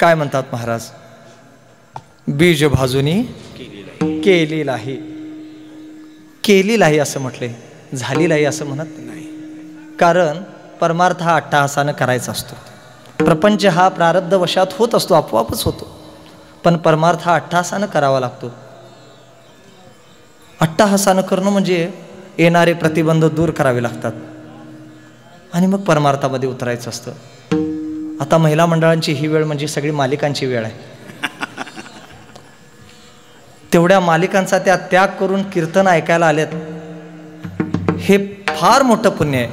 काय म्हणतात महाराज? बीज भाजूनी केलेला आहे, केलेला आहे असं म्हटले, झालेला आहे असं म्हणत नाही. कारण परमार्थ हा अट्टहासानं करायचा असतो. प्रपंच हा प्रारब्धवशात होत असतो, आपोआपच होतो. पण परमार्थ हा अट्टहासानं करावा लागतो. अट्टहासानं करणं म्हणजे येणारे प्रतिबंध दूर करावे लागतात आणि मग परमार्थामध्ये उतरायचं असतं. आता महिला मंडळांची ही वेळ म्हणजे सगळी मालिकांची वेळ आहे. तेवढ्या मालिकांचा त्या त्याग करून कीर्तन ऐकायला आलेत, हे फार मोठं पुण्य आहे.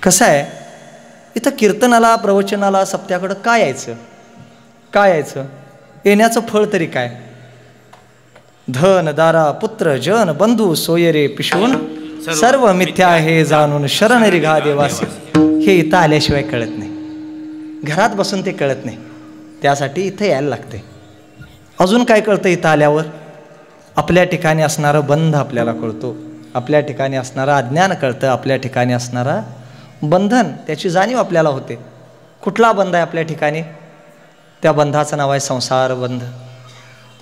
कसं आहे, इथं कीर्तनाला, प्रवचनाला, सप्त्याकडं काय यायचं? काय यायचं? येण्याचं फळ तरी काय? धन दारा पुत्र जन बंधू सोयरे पिशवून सर्व मिथ्या आहे जाणून शरण रिघा देवासी. हे इथं आल्याशिवाय कळत नाही, घरात बसून ते कळत नाही. त्यासाठी इथं यायला लागते. अजून काय कळतं इथं आल्यावर? आपल्या ठिकाणी असणारा बंध आपल्याला कळतो, आपल्या ठिकाणी असणारा अज्ञान कळतं, आपल्या ठिकाणी असणारा बंधन त्याची जाणीव आपल्याला होते. कुठला बंध आहे आपल्या ठिकाणी? त्या बंधाचं नाव आहे संसार बंध.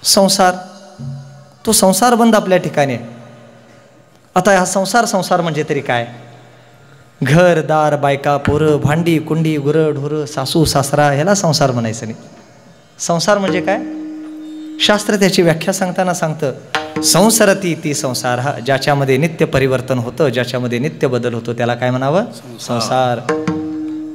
संसार, तो संसार बंध आपल्या ठिकाणी आहे. आता हा संसार म्हणजे तरी काय? घर दार बायका पोरं भांडी कुंडी गुरं ढोरं सासू सासरा, ह्याला संसार म्हणायचं नाही. संसार म्हणजे काय? शास्त्र त्याची व्याख्या सांगताना सांगतं, संसरती ती संसार, हा ज्याच्यामध्ये नित्य परिवर्तन होतं, ज्याच्यामध्ये नित्य बदल होतो, त्याला काय म्हणावं? संसार.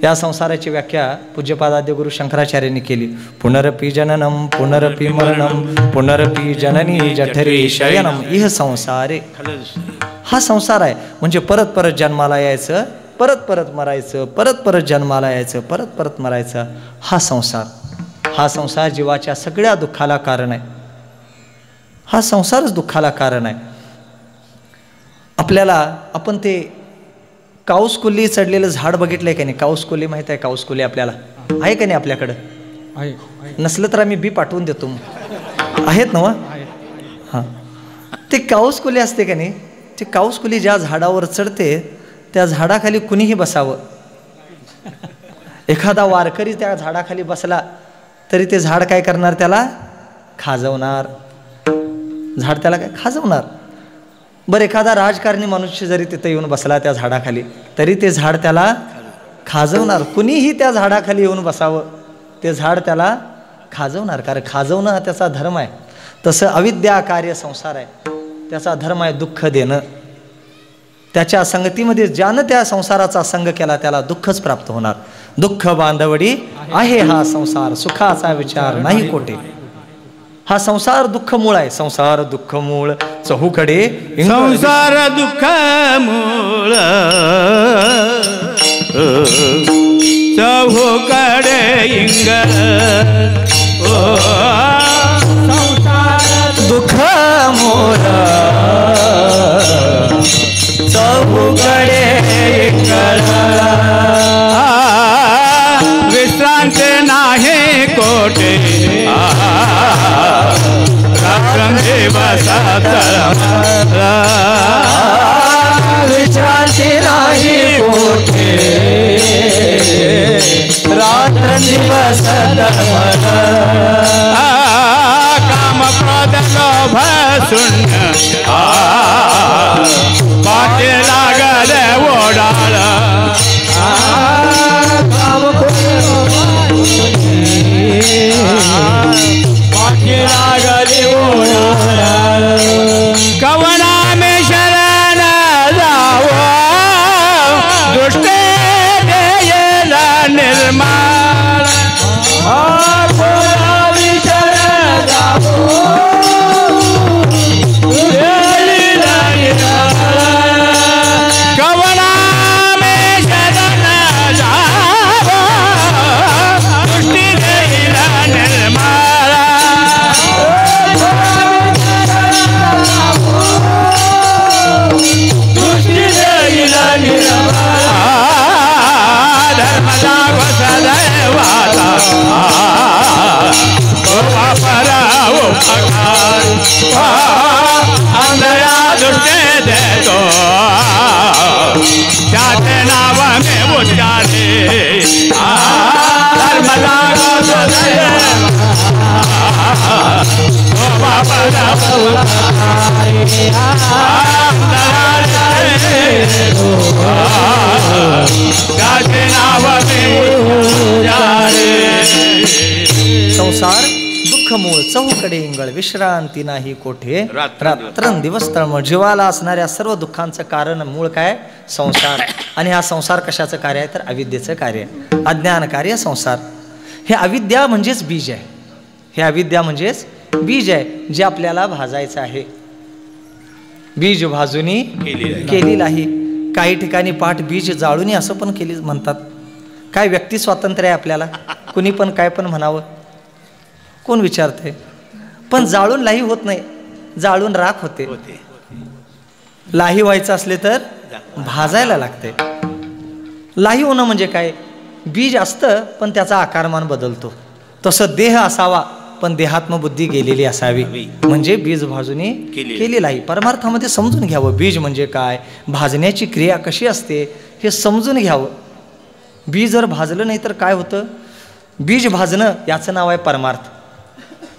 या संसाराची व्याख्या पूज्यपादाद्य गुरु शंकराचार्यांनी केली. पुनरपि जननम पुनरपि मरणम पुनरपि जननी जठरे शयनम इह संसारे. हा संसार आहे म्हणजे परत परत जन्माला यायचं, परत परत मरायचं, परत परत जन्माला यायचं, परत परत मरायचं. हा संसार, हा संसार जीवाच्या सगळ्या दुःखाला कारण आहे. हा संसारच दुःखाला कारण आहे. आपल्याला, आपण ते काऊसकुली चढलेलं झाड बघितलंय का नाही? काऊसकुली माहित आहे? काऊसकुली आपल्याला आहे का नाही आपल्याकडं? नसलं तर आम्ही बी पाठवून देतो. आहेत ना? हां, ते काऊसकुली असते का नाही, ते काऊसकुली ज्या झाडावर चढते त्या झाडाखाली कुणीही बसावं. एखादा वारकरी त्या झाडाखाली बसला तरी ते झाड काय करणार? त्याला खाजवणार. झाड त्याला काय खाजवणार. बरं, एखादा राजकारणी मनुष्य जरी तिथं येऊन बसला त्या झाडाखाली तरी ते झाड त्याला खाजवणार. कुणीही त्या झाडाखाली येऊन बसावं, ते झाड त्याला खाजवणार. कारण खाजवणं हा त्याचा धर्म आहे. तसं अविद्या कार्य संसार आहे, त्याचा धर्म आहे दुःख देणं. त्याच्या संगतीमध्ये ज्यानं त्या संसाराचा संग केला त्याला दुःखच प्राप्त होणार. दुःख बांधवडी आहे हा संसार, सुखाचा विचार नाही कोठे. हा संसार दुःख मूळ आहे. संसार दुःख मूळ चहूकडे संसार दुःख मूळ चहूकडे इंगळ. संसार दुःख मूळ चहूकडे इंगळ. विश्रांती नाही कोठे विश्रांती नाही कोठे रात्र दिवस काम क्रोध लोभ शून्य पाठी लागले ओढाळ. कवना में शरण जाओ दुष्टे देयला निर्माण. कवना में शरण जाओ दुष्टे देयला निर्माण. धर्मदा सदैवाता अंधया दुष्टे देतो त्याचे नाव में उच्चारे धर्म लागो सदैव संसार दुःख मूळ चहूकडे इंगळ विश्रांती नाही कोठे रात्रंदिवस तळमळ. जीवाला असणाऱ्या सर्व दुःखांचं कारण मूळ काय? संसार. आणि हा संसार कशाचं कार्य आहे तर अविद्येचं कार्य आहे, अज्ञान कार्य संसार. हे अविद्या म्हणजेच बीज आहे, हे अविद्या म्हणजेच बीज आहे जे आपल्याला भाजायचं आहे. बीज भाजूनी केली नाही. काही ठिकाणी पाठ बीज जाळूनी असं पण केली म्हणतात. काय व्यक्ती स्वातंत्र्य आहे आपल्याला, कुणी पण काय पण म्हणावं, कोण विचारते. पण जाळून लाही होत नाही, जाळून राख होते. लाही व्हायचं असले तर भाजायला लागते. लाही होणं म्हणजे काय? बीज असतं पण त्याचा आकारमान बदलतो. तसं देह असावा पण देहात्मबुद्धी गेलेली असावी, म्हणजे बीज भाजूनी केली लाही. परमार्थामध्ये समजून घ्यावं बीज म्हणजे काय, भाजण्याची क्रिया कशी असते हे समजून घ्यावं. बीज जर भाजलं नाही तर काय होतं? बीज भाजणं याचं नाव आहे परमार्थ.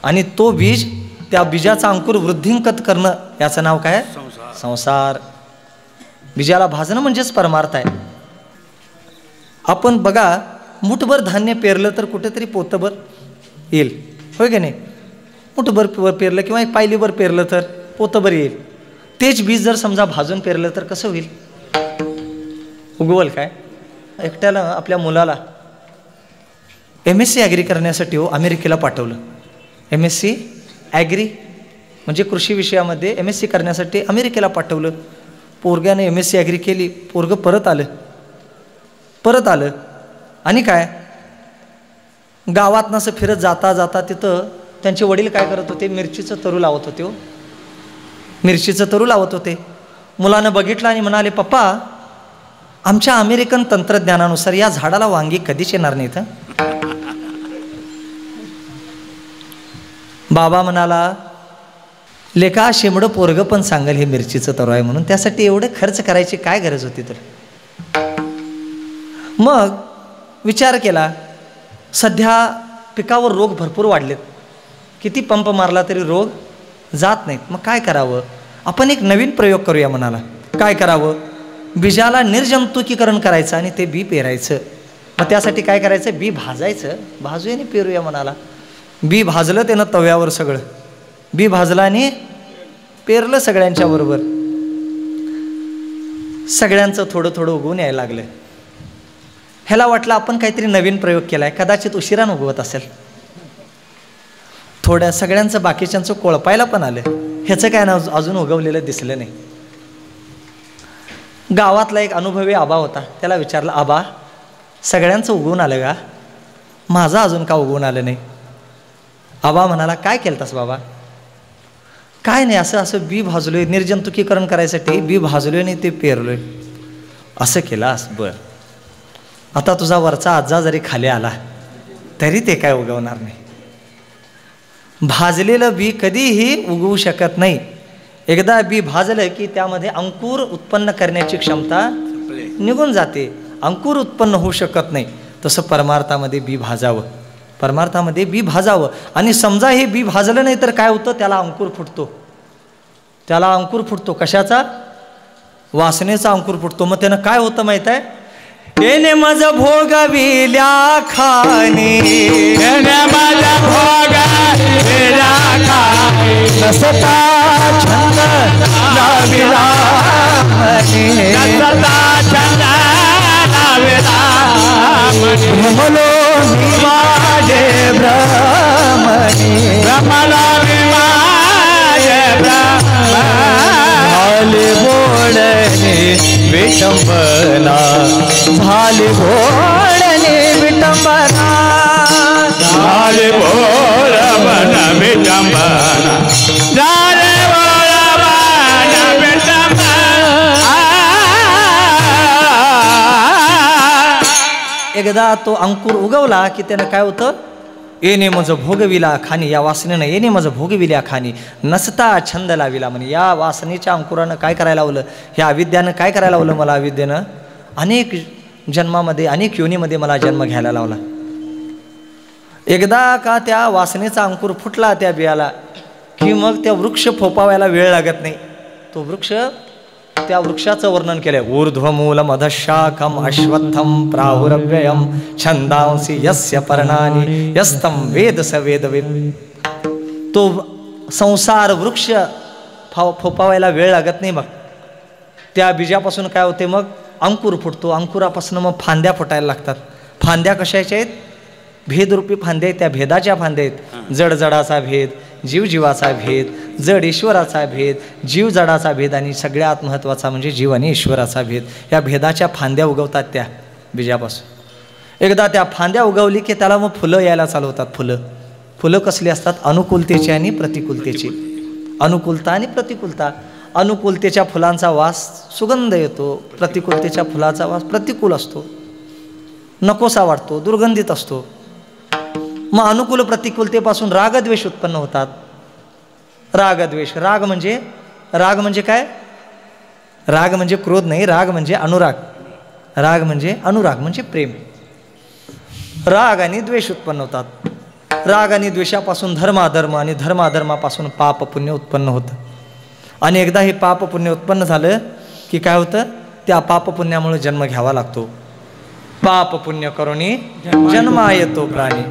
आणि तो बीज, त्या बीजाचा अंकुर वृद्धिंकत करणं याचं नाव काय? संसार. बीजाला भाजणं म्हणजेच परमार्थ आहे. आपण बघा, मुठभर धान्य पेरलं तर कुठेतरी पोतभर येईल, होय की नाही? मुठभर पेरलं किंवा एक पायलीभर पेरलं तर पोतभर येईल. तेच बीज जर समजा भाजून पेरलं तर कसं होईल? उगवल काय? एकट्याला आपल्या मुलाला MSc ॲग्री करण्यासाठी अमेरिकेला पाठवलं. MSc ॲग्री म्हणजे कृषी विषयामध्ये MSc करण्यासाठी अमेरिकेला पाठवलं. पोरग्याने MSc ॲग्री केली, पोरगं परत आलं आणि काय, गावात नसं फिरत जाता जाता तिथं त्यांचे वडील काय करत होते? मिरचीचं तरू लावत होते. मिरचीचं तरू लावत होते. मुलानं बघितलं आणि म्हणाले, पप्पा आमच्या अमेरिकन तंत्रज्ञानानुसार या झाडाला वांगी कधीच येणार नाहीत. बाबा म्हणाला, लेका शेमडं पोरगं पण सांगेल हे मिरचीचं तरू आहे म्हणून, त्यासाठी एवढे खर्च करायची काय गरज होती तर. मग विचार केला, सध्या पिकावर रोग भरपूर वाढलेत, किती पंप मारला तरी रोग जात नाहीत. मग काय करावं? आपण एक नवीन प्रयोग करूया म्हणाला. काय करावं? बीजाला निर्जंतुकीकरण करायचं आणि ते बी पेरायचं. मग त्यासाठी काय करायचं? बी भाजायचं, भाजूया आणि पेरूया म्हणाला. बी भाजलं त्यानं तव्यावर, सगळं बी भाजलं आणि पेरलं सगळ्यांच्या बरोबर. सगळ्यांचं थोडं थोडं उगवून यायला लागलं. ह्याला वाटलं आपण काहीतरी नवीन प्रयोग केलाय, कदाचित उशिरानं उगवत असेल. थोड्या सगळ्यांचं बाकीच्यांचं कोळपायला पण आलं, ह्याचं काय ना अजून उगवलेलं दिसलं नाही. गावातला एक अनुभवी आबा होता, त्याला विचारलं, आबा सगळ्यांचं उगवून आलं का, माझं अजून का उगवून आलं नाही? आबा म्हणाला, काय केलतास बाबा? काय नाही, असं असं बी भाजलोय, निर्जंतुकीकरण करायसाठी बी भाजलोय आणि ते पेरलोय. असं केलास? बर. आता तुझा वरचा आजा जरी खाली आला तरी ते काय उगवणार नाही. भाजलेलं बी कधीही उगवू शकत नाही. एकदा बी भाजलं की त्यामध्ये अंकुर उत्पन्न करण्याची क्षमता निघून जाते, अंकुर उत्पन्न होऊ शकत नाही. तसं परमार्थामध्ये बी भाजावं, परमार्थामध्ये बी भाजावं. आणि समजा हे बी भाजलं नाही तर काय होतं? त्याला अंकुर फुटतो, त्याला अंकुर फुटतो. कशाचा? वासनेचा अंकुर फुटतो. मग त्यानं काय होतं माहित आहे? येणे माझं भोगविल्या खाणी, येणे माझं भोगविल्या खाणी, नसता छंद लाविला मनी, नसता छंद लाविला मनी, भ्रमलो मी माझे भ्रमणी, भ्रमलो मी माझे भ्रमणी, झाले बोडणे विटंबना, झाले बोडणे विटंबना, झाले बोडणे विटंबना, झाले बोडणे विटंबना. एकदा तो अंकुर उगवला की त्यानं काय होतं? येणे माझं भोगविला खाणी, या वासनेनं येणे माझं भोगविल्या खाणी, नसता छंद लाविला म्हणे. या वासनेच्या अंकुरानं काय करायला लावलं? ह्या अविद्यानं काय करायला लावलं मला? अविद्येनं अनेक जन्मामध्ये अनेक योनीमध्ये मला जन्म घ्यायला लावला. एकदा का त्या वासनेचा अंकुर फुटला त्या बियाला की मग त्या वृक्ष फोपावायला वेळ लागत नाही. तो वृक्ष, त्या वृक्षाचं वर्णन केलंय. ऊर्ध्वमूल मधशाखम अश्वत्थम प्राहुरव्ययम छंदांसी यस्य पर्णानि यस्तम वेद स वेदविद. तो संसार वृक्ष फोपावायला वेळ लागत नाही. मग त्या बीजापासून काय होते, मग अंकुर फुटतो. अंकुरापासून मग फांद्या फुटायला लागतात. फांद्या कशाच्या आहेत? भेदरूपी फांद्या आहेत. त्या भेदाच्या फांद्या आहेत. जड जडाचा भेद, जीव जीवाचा भेद, जड ईश्वराचा भेद, जीव जडाचा भेद आणि सगळ्यात महत्त्वाचा म्हणजे जीव आणि ईश्वराचा भेद. या भेदाच्या फांद्या उगवतात त्या बीजापासून. एकदा त्या फांद्या उगवली की त्याला मग फुलं यायला चालू होतात. फुलं कसली असतात? अनुकूलतेची आणि प्रतिकूलतेची. अनुकूलता आणि प्रतिकूलता. अनुकूलतेच्या फुलांचा वास सुगंध येतो, प्रतिकूलतेच्या फुलाचा वास प्रतिकूल असतो, नकोसा वाटतो, दुर्गंधित असतो. मग अनुकूल प्रतिकूलतेपासून रागद्वेष उत्पन्न होतात. रागद्वेष, राग म्हणजे काय? राग म्हणजे क्रोध नाही, राग म्हणजे अनुराग. राग म्हणजे अनुराग म्हणजे प्रेम. राग आणि द्वेष उत्पन्न होतात. राग आणि द्वेषापासून धर्माधर्म आणि धर्माधर्मापासून पाप पुण्य उत्पन्न होतं. आणि एकदा हे पाप पुण्य उत्पन्न झालं की काय होतं? त्या पाप पुण्यामुळे जन्म घ्यावा लागतो. पाप पुण्य करुणी जन्मा येतो प्राणी.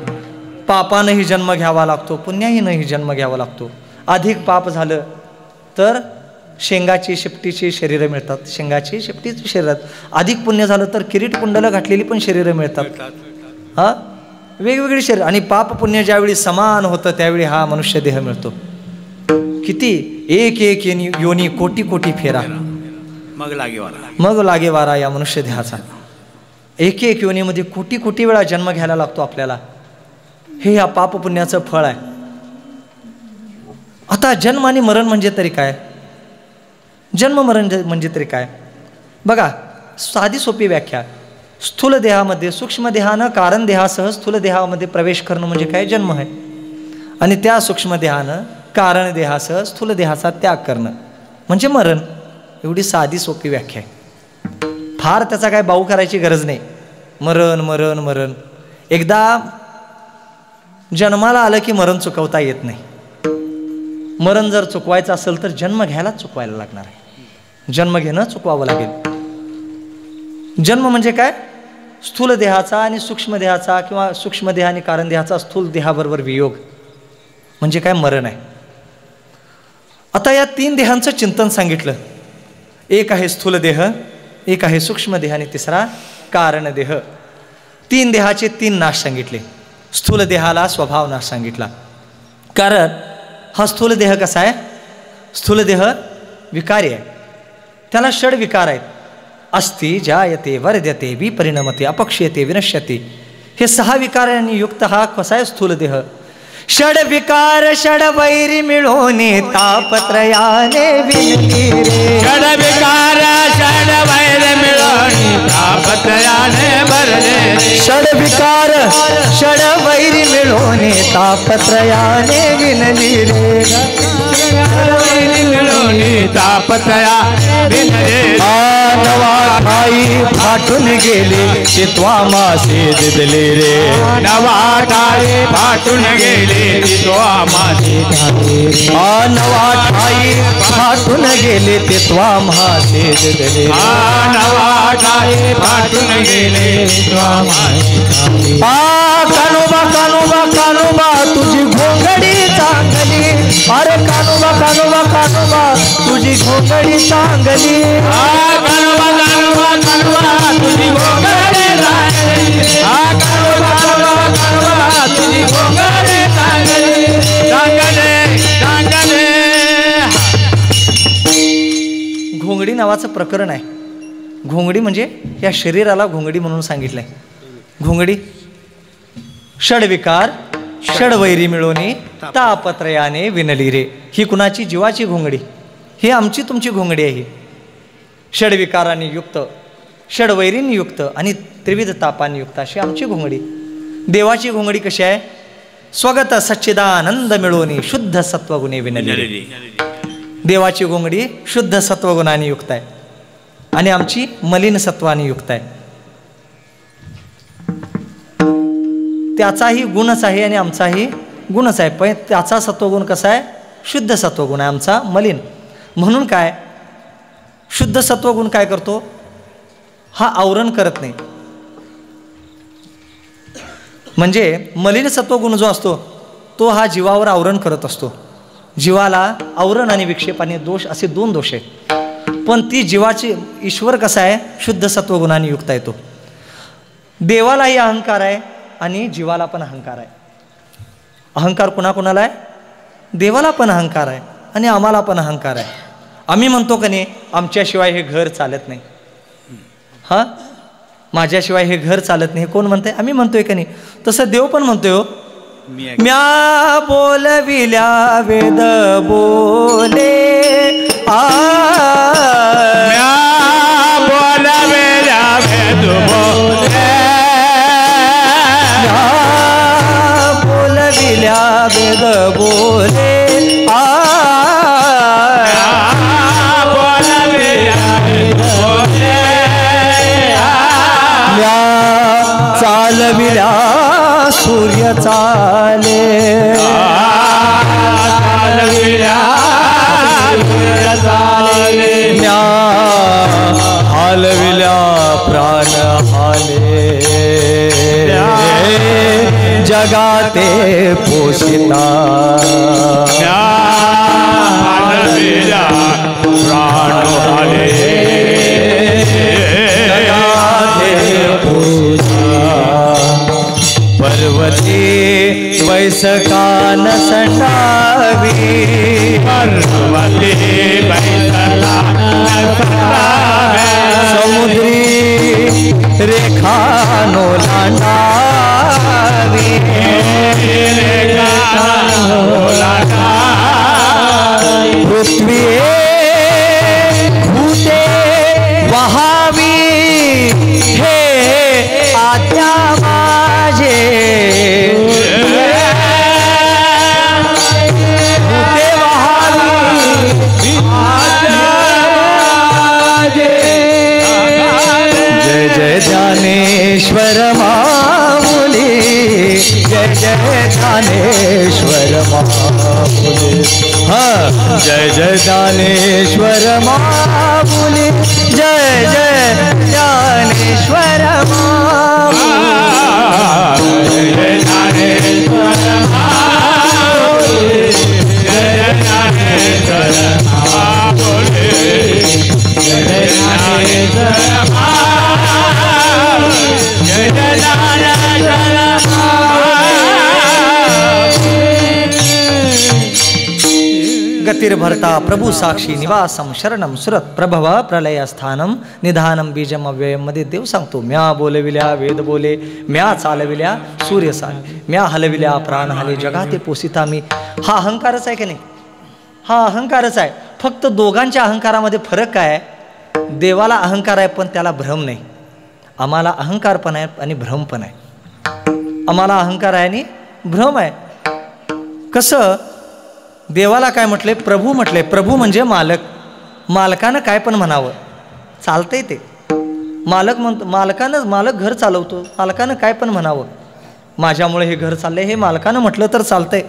पापानंही जन्म घ्यावा लागतो, पुण्याहीनंही जन्म घ्यावा लागतो. अधिक पाप झालं तर शेंगाची शेपटीची शरीरं मिळतात. शेंगाची शेपटीची शरीरात. अधिक पुण्य झालं तर किरीट कुंडलं घातलेली पण शरीरं मिळतात. हा, वेगवेगळी शरीर. आणि पाप पुण्य ज्यावेळी समान होतं त्यावेळी हा मनुष्य देह मिळतो. किती? एक एक योनी कोटी कोटी फेरा मग लागे वारा या मनुष्य देहाचा. एक एक योनीमध्ये कोटी कोटी वेळा जन्म घ्यायला लागतो आपल्याला. हे या पाप पुण्याचं फळ आहे. आता जन्म आणि मरण म्हणजे तरी काय? जन्म मरण म्हणजे तरी काय? बघा, साधी सोपी व्याख्या. स्थूल देहामध्ये सूक्ष्म देहानं कारण देहासह स्थूल देहामध्ये प्रवेश करणं म्हणजे काय? जन्म आहे. आणि त्या सूक्ष्म देहानं कारण देहासह स्थूल देहाचा त्याग करणं म्हणजे मरण. एवढी साधी सोपी व्याख्या आहे. फार त्याचा काय बाऊ करायची गरज नाही. मरण मरण मरण. एकदा जन्माला आलं की मरण चुकवता येत नाही. मरण जर चुकवायचं असेल तर जन्म घ्यायलाच चुकवायला लागणार आहे. जन्म घेणं चुकवावं लागेल. जन्म म्हणजे काय? स्थूल देहाचा आणि सूक्ष्म देहाचा किंवा सूक्ष्म देह आणि कारण देहाचा स्थूल देहाबरोबर वियोग म्हणजे काय? मरण आहे. आता या तीन देहांचं चिंतन सांगितलं. एक आहे स्थूल देह, एक आहे सूक्ष्म देह आणि तिसरा कारण देह. तीन देहाचे तीन नाश सांगितले. स्थूल देहाला स्वभाव नाश सांगितला. कारण हा स्थूल देह कसा आहे? स्थूल देह विकारी आहे. त्याला षड विकार आहेत. अस्ति जायते वर्धते विपरिणमते अपक्ष्यते विनश्यते. हे 6 विकारांनी युक्त हा कसा आहे स्थूल देह? षड विकार षड वैरी मिळोने तापत्रयाने विनती रे. षड विकार षड वैरी मिळोने तापत्रयाने भरले. षड विकार षड वैरी मिळोने तापत्रयाने विनली रे. तापत्रया नवा ठाई फाटून गेले ते त्वामासे दिदले रे. नवा ठाई फाटून गेले तो आमासे. नवा ठाई फाटून गेले ते त्वामासे दिदले. नवा ठाई फाटून गेले तो आमासे. कानोबा कानोबा कानोबा तुझी घोंगडी चांगली. अरे कानोबा कानोबा कानोबा तुझी घोंगडी चांगली. कानोबा कानोबा कानोबा तुझी घोंगडी चांगली. कानोबा कानोबा कानोबा तुझी घोंगडी चांगली. चांगले चांगले. घोंगडी नावाचं प्रकरण आहे. घोंगडी म्हणजे या शरीराला घोंगडी म्हणून सांगितलंय. घोंगडी षडविकार षडवैरी मिळवणी तापत्रयाने विनली रे. ही कुणाची? जीवाची घोंगडी. ही आमची तुमची घोंगडी आहे. षडविकारांनी युक्त, षडवैरींनी युक्त आणि त्रिविध तापांनी युक्त अशी आमची घोंगडी. देवाची घोंगडी कशी आहे? स्वगत सच्चिदानंद मिळवणी शुद्ध सत्वगुणे विनली. देवाची घोंगडी शुद्ध सत्वगुणाने युक्त आहे आणि आमची मलिन सत्वाने युक्त आहे. त्याचाही गुणच आहे आणि आमचाही गुणच आहे. पण त्याचा सत्वगुण कसा आहे? शुद्ध सत्वगुण आहे, आमचा मलिन. म्हणून काय शुद्ध सत्वगुण काय करतो? हा आवरण करत नाही. म्हणजे मलिन सत्वगुण जो असतो तो हा जीवावर आवरण करत असतो. जीवाला आवरण आणि विक्षेप आणि दोष असे 2 दोष आहेत. पण ती जीवाची ईश्वर कसा आहे? शुद्ध सत्वगुणाने युक्त आहे तो. देवालाही अहंकार आहे आणि जीवाला पण अहंकार आहे. अहंकार कुणाकुणाला आहे? देवाला पण अहंकार आहे आणि आम्हाला पण अहंकार आहे. आम्ही म्हणतो का नाही आमच्याशिवाय हे घर चालत नाही. हां, माझ्याशिवाय हे घर चालत नाही. हे कोण म्हणतंय? आम्ही म्हणतोय का नाही? तसं देव पण म्हणतोय हो. म्या बोलविल्या वेद बोले म्या बोलविल्या वेद बोले म्या बोलविल्या वेद बोले चालविल्या सूर्य चाले चालविल्या सूर्य चाले म्या हालविल्या प्राण हाले जगाते पोषिता हालविल्या प्राण हाले पर्वती बैसकान संडावी पर्वती बैसकान संडावी समुद्री रेखानो लांडावी पृथ्वी भूते वहावी हे आज्ञा माझे भूते वहावी जय जय ज्ञानेश्वर माऊली जय जय ज्ञानेश्वर माऊली हाँ जय जय ज्ञानेश्वर माऊली जय जय ज्ञानेश्वर माऊली जय ज्ञानेश्वर माऊली जय ज्ञानेश्वर माऊली जय ज्ञानेश्वर गतिर्भर्ता प्रभु साक्षी निवासम शरणम सुरत प्रभव प्रलय स्थानम निधानम बीजम अव्ययम मध्ये देव सांगतो म्या बोलविल्या वेद बोले म्या चालविल्या सूर्य चाल म्या हलविल्या प्राण हले जगाते पोसिता मी. हा अहंकारच आहे की नाही? हा अहंकारच आहे. फक्त दोघांच्या अहंकारामध्ये फरक काय आहे? देवाला अहंकार आहे पण त्याला भ्रम नाही. आम्हाला अहंकार पण आहे आणि भ्रम पण आहे. आम्हाला अहंकार आहे आणि भ्रम आहे. कसं? देवाला काय म्हटले? प्रभू म्हटले. प्रभू म्हणजे मालक. मालकानं काय पण म्हणावं चालतंय ते. मालक म्हणतो मालक घर चालवतो. मालकानं काय पण म्हणावं माझ्यामुळे हे घर चाललंय हे मालकानं म्हटलं तर चालतंय.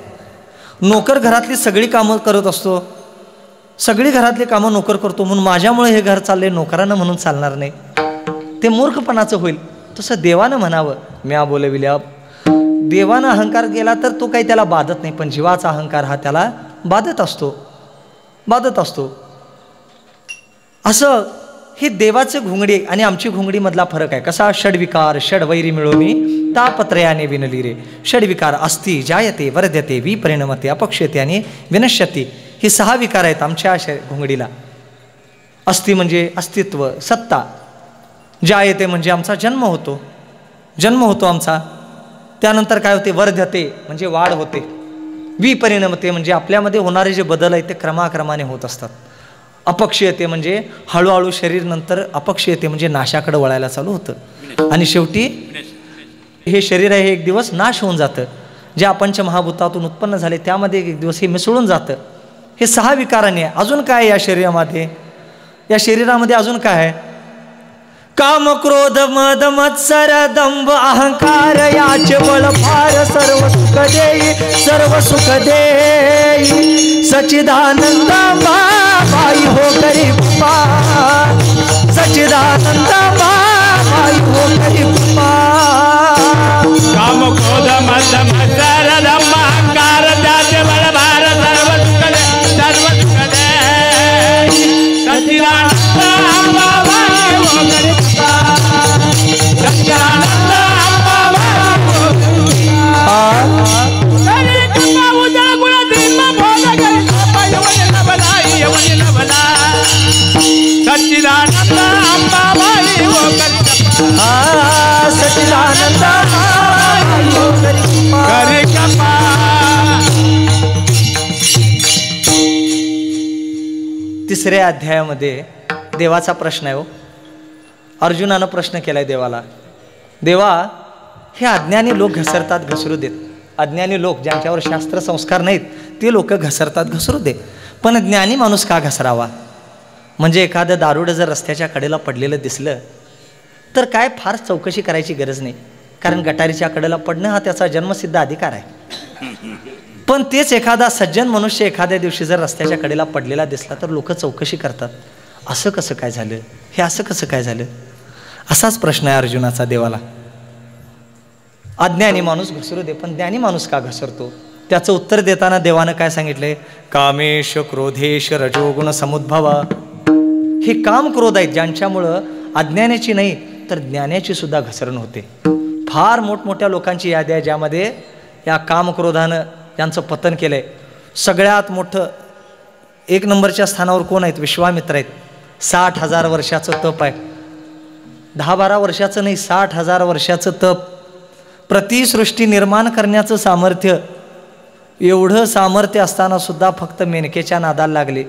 नोकर घरातली सगळी कामं करत असतो. सगळी घरातली कामं नोकर करतो म्हणून माझ्यामुळे हे घर चाललंय नोकरानं म्हणून चालणार नाही. ते मूर्खपणाचं होईल. तसं देवानं म्हणावं म्या बोलविल्या. देवानं अहंकार गेला तर तो काही त्याला बाधत नाही. पण जीवाचा अहंकार हा त्याला बाधत असतो. असं ही देवाचे घुंगडी आणि आमची घुंगडीमधला फरक आहे. कसा? षडविकार षडवैरी मिळवणी तापत्रयाने विनली रे. षडविकार अस्ति जायते वर्धते विपरिणमते अपक्षते आणि विनश्यती. हे 6 विकार आहेत आमच्या घुंगडीला. अस्ति म्हणजे अस्तित्व सत्ता. जायते म्हणजे आमचा जन्म होतो आमचा. त्यानंतर काय होते? वर्धते म्हणजे वाढ होते. विपरिणमते म्हणजे आपल्यामध्ये होणारे जे बदल आहेत ते क्रमाक्रमाने होत असतात. अपक्षीयते म्हणजे हळूहळू शरीर नंतर अपक्षीयते म्हणजे नाशाकडे वळायला चालू होतं. आणि शेवटी हे शरीर आहे हे एक दिवस नाश होऊन जातं. जे पंचमहाभूतातून उत्पन्न झाले त्यामध्ये एक दिवस हे मिसळून जातं. हे 6 विकाराने. अजून काय या शरीरामध्ये? या शरीरामध्ये अजून काय आहे? काम क्रोध मद मत्सर दंभ अहंकार याचे बळ फार सर्व सुख देई सर्व सुख देई सच्चिदानंद बाई हो करी कृपा सच्चिदानंद बाई हो करी कृपा काम क्रोध मद मत्सर दंभ अहंकार याचे बळ फार सर्व सुख देई सर्व सुख देई सच्चिदानंद बाई हो करी तिसऱ्या अध्यायामध्ये देवाचा प्रश्न आहे. अर्जुनानं प्रश्न केलाय देवाला, देवा हे अज्ञानी लोक घसरतात घसरू देत. अज्ञानी लोक ज्यांच्यावर शास्त्र संस्कार नाहीत ते लोक घसरतात घसरू दे, पण ज्ञानी माणूस का घसरावा? म्हणजे एखादं दारुडं जर रस्त्याच्या कडेला पडलेलं दिसलं तर काय फार चौकशी करायची गरज नाही, कारण गटारीच्या कडेला पडणं हा त्याचा जन्मसिद्ध अधिकार आहे. पण तेच एखादा सज्जन मनुष्य एखाद्या दिवशी जर रस्त्याच्या कडेला पडलेला दिसला तर लोक चौकशी करतात, असं कसं काय झालं, हे असं कसं काय झालं. असाच प्रश्न आहे अर्जुनाचा देवाला. अज्ञानी माणूस घसरू दे, पण ज्ञानी माणूस का घसरतो? त्याचं उत्तर देताना देवानं काय सांगितलंय? कामेश क्रोधेश रजोगुण समुद्भव. हे काम क्रोध आहेत ज्यांच्यामुळं अज्ञानाची नाही तर ज्ञानाची सुद्धा घसरण होते. फार मोठमोठ्या लोकांची यादी आहे ज्यामध्ये या काम क्रोधानं यांचं पतन केलंय. सगळ्यात मोठं एक नंबरच्या स्थानावर कोण आहेत? विश्वामित्र आहेत. 60,000 वर्षाचं तप आहे. 10-12 वर्षाचं नाही, 60,000 वर्षाचं तप. प्रतिसृष्टी निर्माण करण्याचं सामर्थ्य, एवढं सामर्थ्य असताना सुद्धा फक्त मेनकेच्या नादाला लागले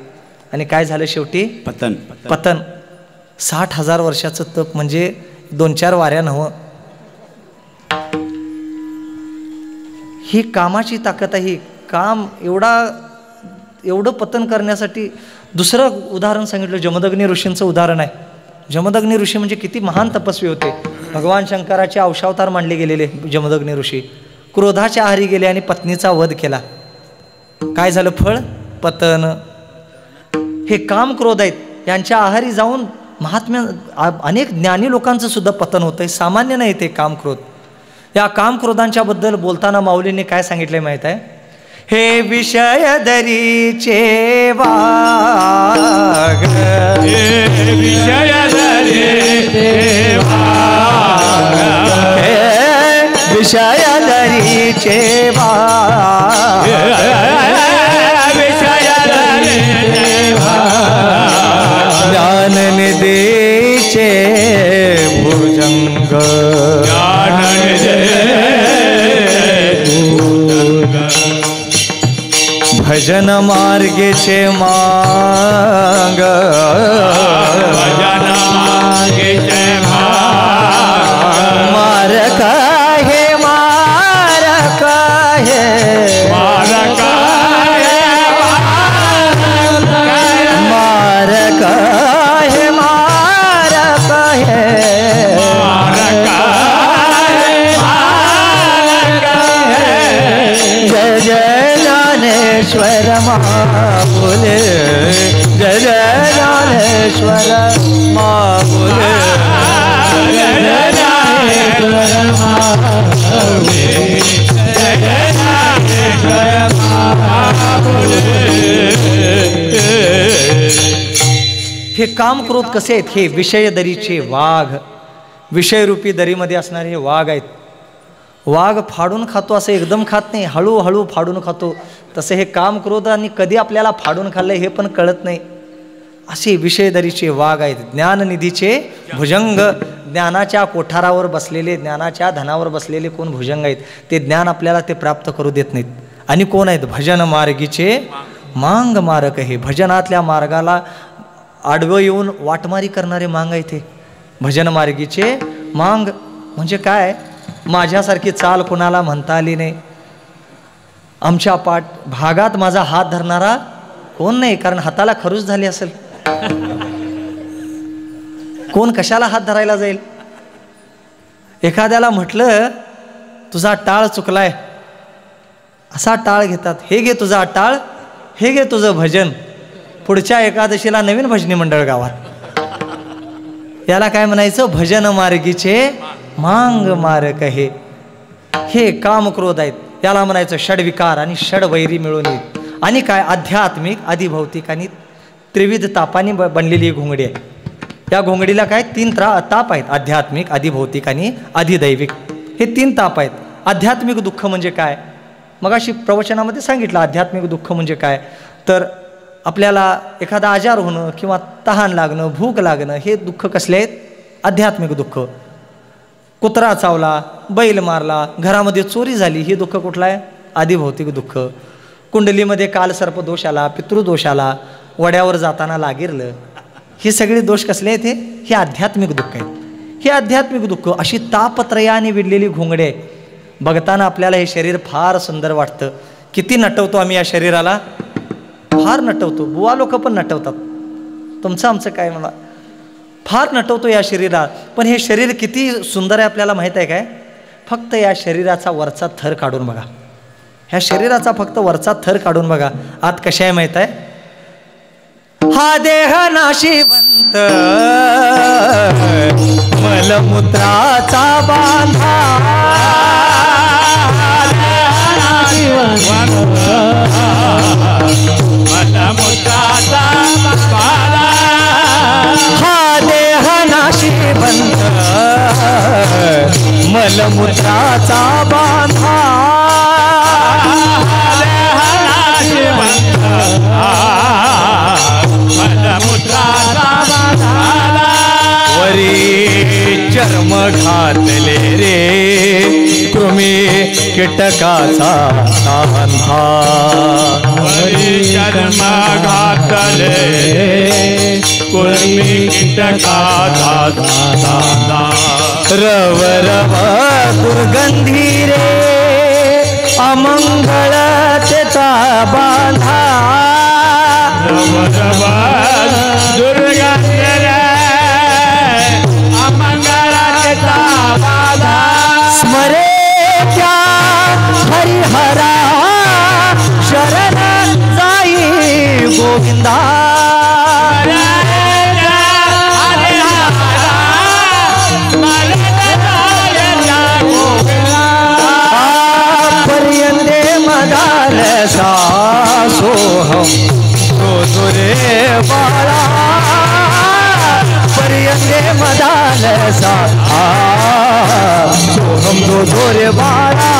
आणि काय झालं शेवटी? पतन. पतन. 60,000 वर्षाचं तप म्हणजे 2-4 वाऱ्या नव्हं. ही कामाची ताकद आहे. काम एवढं पतन करण्यासाठी दुसरं उदाहरण सांगितलं, जमदग्नी ऋषींचं उदाहरण आहे. जमदग्नी ऋषी म्हणजे किती महान तपस्वी होते. भगवान शंकराचे अंशावतार मानले गेलेले जमदग्नी ऋषी. क्रोधाच्या आहारी गेले आणि पत्नीचा वध केला. काय झालं फळ? पतन. हे काम क्रोध आहेत यांच्या आहारी जाऊन महात्म्या अनेक ज्ञानी लोकांचं सुद्धा पतन होतंय. सामान्य नाही ते काम क्रोध. या काम क्रोधांच्या बद्दल बोलताना माऊलींनी काय सांगितलंय माहित आहे? हे विषय दरीचे वाग, हे विषय दरीचे वाग, हे विषय दरीचे वाग, विषय दरीचे वाग, ज्ञान निधीचे भुजंग, ज्ञान भजन मार्गेचे मांग, भजन मार्गेचे मांग, मारक हे मारक हे मारक मारक हे मारक हे मारक जय जय ज्ञानेश्वर महाबोले, जय जय ज्ञानेश्वर महाबोले, जय जय ज्ञानेश्वर महाबोले, जय जय ज्ञानेश्वर महाबोले. हे काम क्रोध कसे आहेत? हे विषय दरीचे वाघ. विषयरूपी दरीमध्ये असणारे हे वाघ आहेत. वाघ फाडून खातो असं एकदम खात नाही, हळूहळू फाडून खातो. तसे हे काम क्रोध आणि कधी आपल्याला फाडून खाल्लं हे पण कळत नाही. असे विषयदरीचे वाघ आहेत. ज्ञाननिधीचे भुजंग. ज्ञानाच्या कोठारावर बसलेले, ज्ञानाच्या धनावर बसलेले कोण भुजंग आहेत. ते ज्ञान आपल्याला ते प्राप्त करू देत नाहीत. आणि कोण आहेत? भजन मार्गीचे मांग मारक. हे भजनातल्या मार्गाला आडवं येऊन वाटमारी करणारे मांग आहेत. हे भजन मार्गीचे मांग म्हणजे काय? माझ्यासारखी चाल कोणाला म्हणता आली नाही. आमच्या भागात माझा हात धरणारा कोण नाही, कारण हाताला खरूच झाली असेल. कोण कशाला हात धरायला जाईल? एखाद्याला म्हटलं तुझा टाळ चुकलाय, असा टाळ घेतात. हे घे तुझा टाळ, हे घे तुझं भजन, पुढच्या एकादशीला नवीन भजनी मंडळ गावात. याला काय म्हणायचं? भजन मार्गीचे मांग मारक हे. हे काम क्रोध आहेत, याला म्हणायचं षडविकार आणि षडवैरी मिळून येईल. आणि काय? आध्यात्मिक, आधिभौतिक आणि त्रिविध तापांनी बनलेली घोंगडी आहे. या घोंगडीला काय 3 ताप आहेत, आध्यात्मिक, आधिभौतिक आणि अधिदैविक. हे 3 ताप आहेत. आध्यात्मिक दुःख म्हणजे काय? मग अशी प्रवचनामध्ये सांगितलं आध्यात्मिक दुःख म्हणजे काय. तर आपल्याला एखादा आजार होणं किंवा तहान लागणं, भूक लागणं, हे दुःख कसले आहेत? आध्यात्मिक दुःख. कुत्रा चावला, बैल मारला, घरामध्ये चोरी झाली, हे दुःख कुठलं आहे? आधिभौतिक दुःख. कुंडलीमध्ये कालसर्प दोष आला, पितृदोष आला, वड्यावर जाताना लागिरलं, हे सगळे दोष कसले आहेत? हे आध्यात्मिक दुःख आहेत. हे आध्यात्मिक दुःख अशी तापत्रयाने विडलेली घोंगडी आहे. बघताना आपल्याला हे शरीर फार सुंदर वाटतं. किती नटवतो आम्ही या शरीराला, फार नटवतो. बुवा लोक पण नटवतात. तुमचं आमचं काय म्हणा, फार नटवतो या शरीरात. पण हे शरीर किती सुंदर आहे आपल्याला माहीत आहे काय? फक्त या शरीराचा वरचा थर काढून बघा. ह्या शरीराचा फक्त वरचा थर काढून बघा, आत कशा आहे माहीत आहे? हा देह नाशिवंत मलमूत्राचा बांधा, हा देह नाशिवंत मलमूत्राचा बांधा, वरी चर्म घातले रे कृमी कीटकाचा बांधा, वरी चर्म घातले कृमी कीटकाचा बांधा, रव रव दुर्गंधी रे अमंगळ त्याचा बांधा, रव रव दुर्गंधी रे अमंगळाचा बांधा, स्मरे त्या हरिहरा शरण जाई गोविंदा, पर्यंते मदाल सोहम तो रे बाळा, पर्यंते मदाल सोहम तो रे बाळा,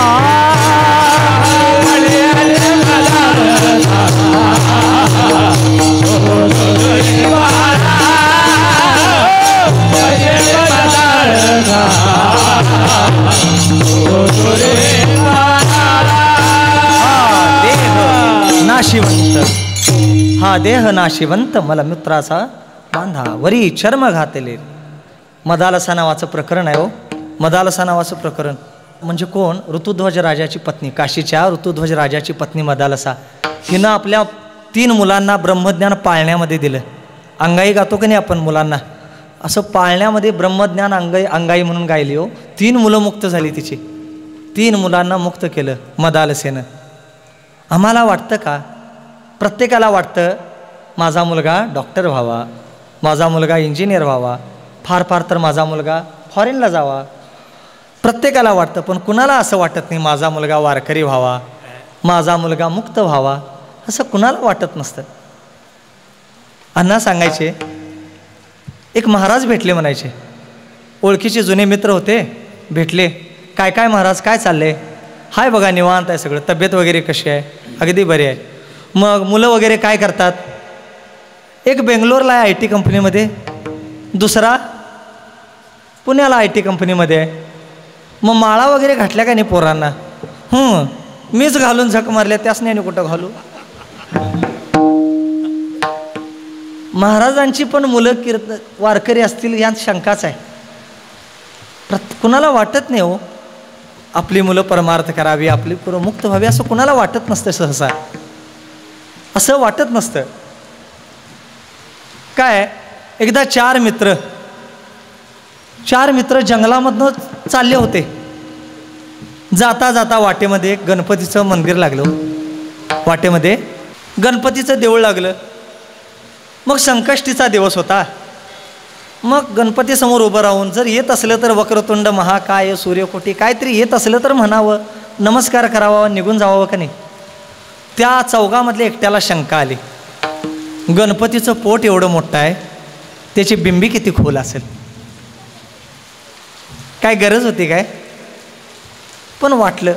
नाशिवंत, हा देह नाशिवंत मलमूत्राचा बांधा, वरी चर्म घातले. मदालसा नावाचं प्रकरण आहे हो. मदालसा नावाचं प्रकरण म्हणजे कोण? ऋतुध्वज राजाची पत्नी, काशीच्या ऋतुध्वज राजाची पत्नी मदालसा. हिनं आपल्या 3 मुलांना ब्रह्मज्ञान पाळण्यामध्ये दिलं. अंगाई गातो की नाही आपण मुलांना, असं पाळण्यामध्ये ब्रह्मज्ञान अंगाई म्हणून गायली हो. 3 मुलं मुक्त झाली तिची. 3 मुलांना मुक्त केलं मदालसेनं. आम्हाला वाटतं का? प्रत्येकाला वाटतं माझा मुलगा डॉक्टर व्हावा, माझा मुलगा इंजिनियर व्हावा, फार फार तर माझा मुलगा फॉरेनला जावा. प्रत्येकाला वाटतं, पण कुणाला असं वाटत नाही माझा मुलगा वारकरी व्हावा, माझा मुलगा मुक्त व्हावा. असं कुणाला वाटत नसतं. अण्णा सांगायचे, एक महाराज भेटले म्हणायचे, ओळखीचे जुने मित्र होते, भेटले. काय काय महाराज, काय चाललंय? हाय बघा निवांत आहे सगळं, तब्येत वगैरे कशी आहे? अगदी बरी आहे. मग मुलं वगैरे काय करतात? एक बेंगलोरला आहे IT कंपनीमध्ये, दुसरा पुण्याला IT कंपनीमध्ये आहे. मग माळा वगैरे घातल्या का नाही पोरांना? मीच घालून झक मारल्या, त्याच नाही कुठं घालू. महाराजांची पण मुलं वारकरी असतील यात शंकाच आहे. कुणाला वाटत नाही हो आपली मुलं परमार्थ करावी, आपली मुलं मुक्त व्हावी, असं कुणाला वाटत नसतं. सहसा असं वाटत नसतं. काय एकदा 4 मित्र 4 मित्र जंगलामधनं चालले होते. जाता जाता वाटेमध्ये गणपतीचं मंदिर लागलं. वाटेमध्ये गणपतीचं देऊळ लागलं. मग संकष्टीचा दिवस होता. मग गणपतीसमोर उभं राहून जर येत असलं तर वक्रतुंड महाकाय सूर्यकोटी काहीतरी येत असलं तर म्हणावं, नमस्कार करावा, निघून जावावं का नाही. त्या चौघामधल्या एकट्याला शंका आली, गणपतीचं पोट एवढं मोठं आहे, त्याची बिंबी किती खोल असेल. काय गरज होती काय. पण वाटलं.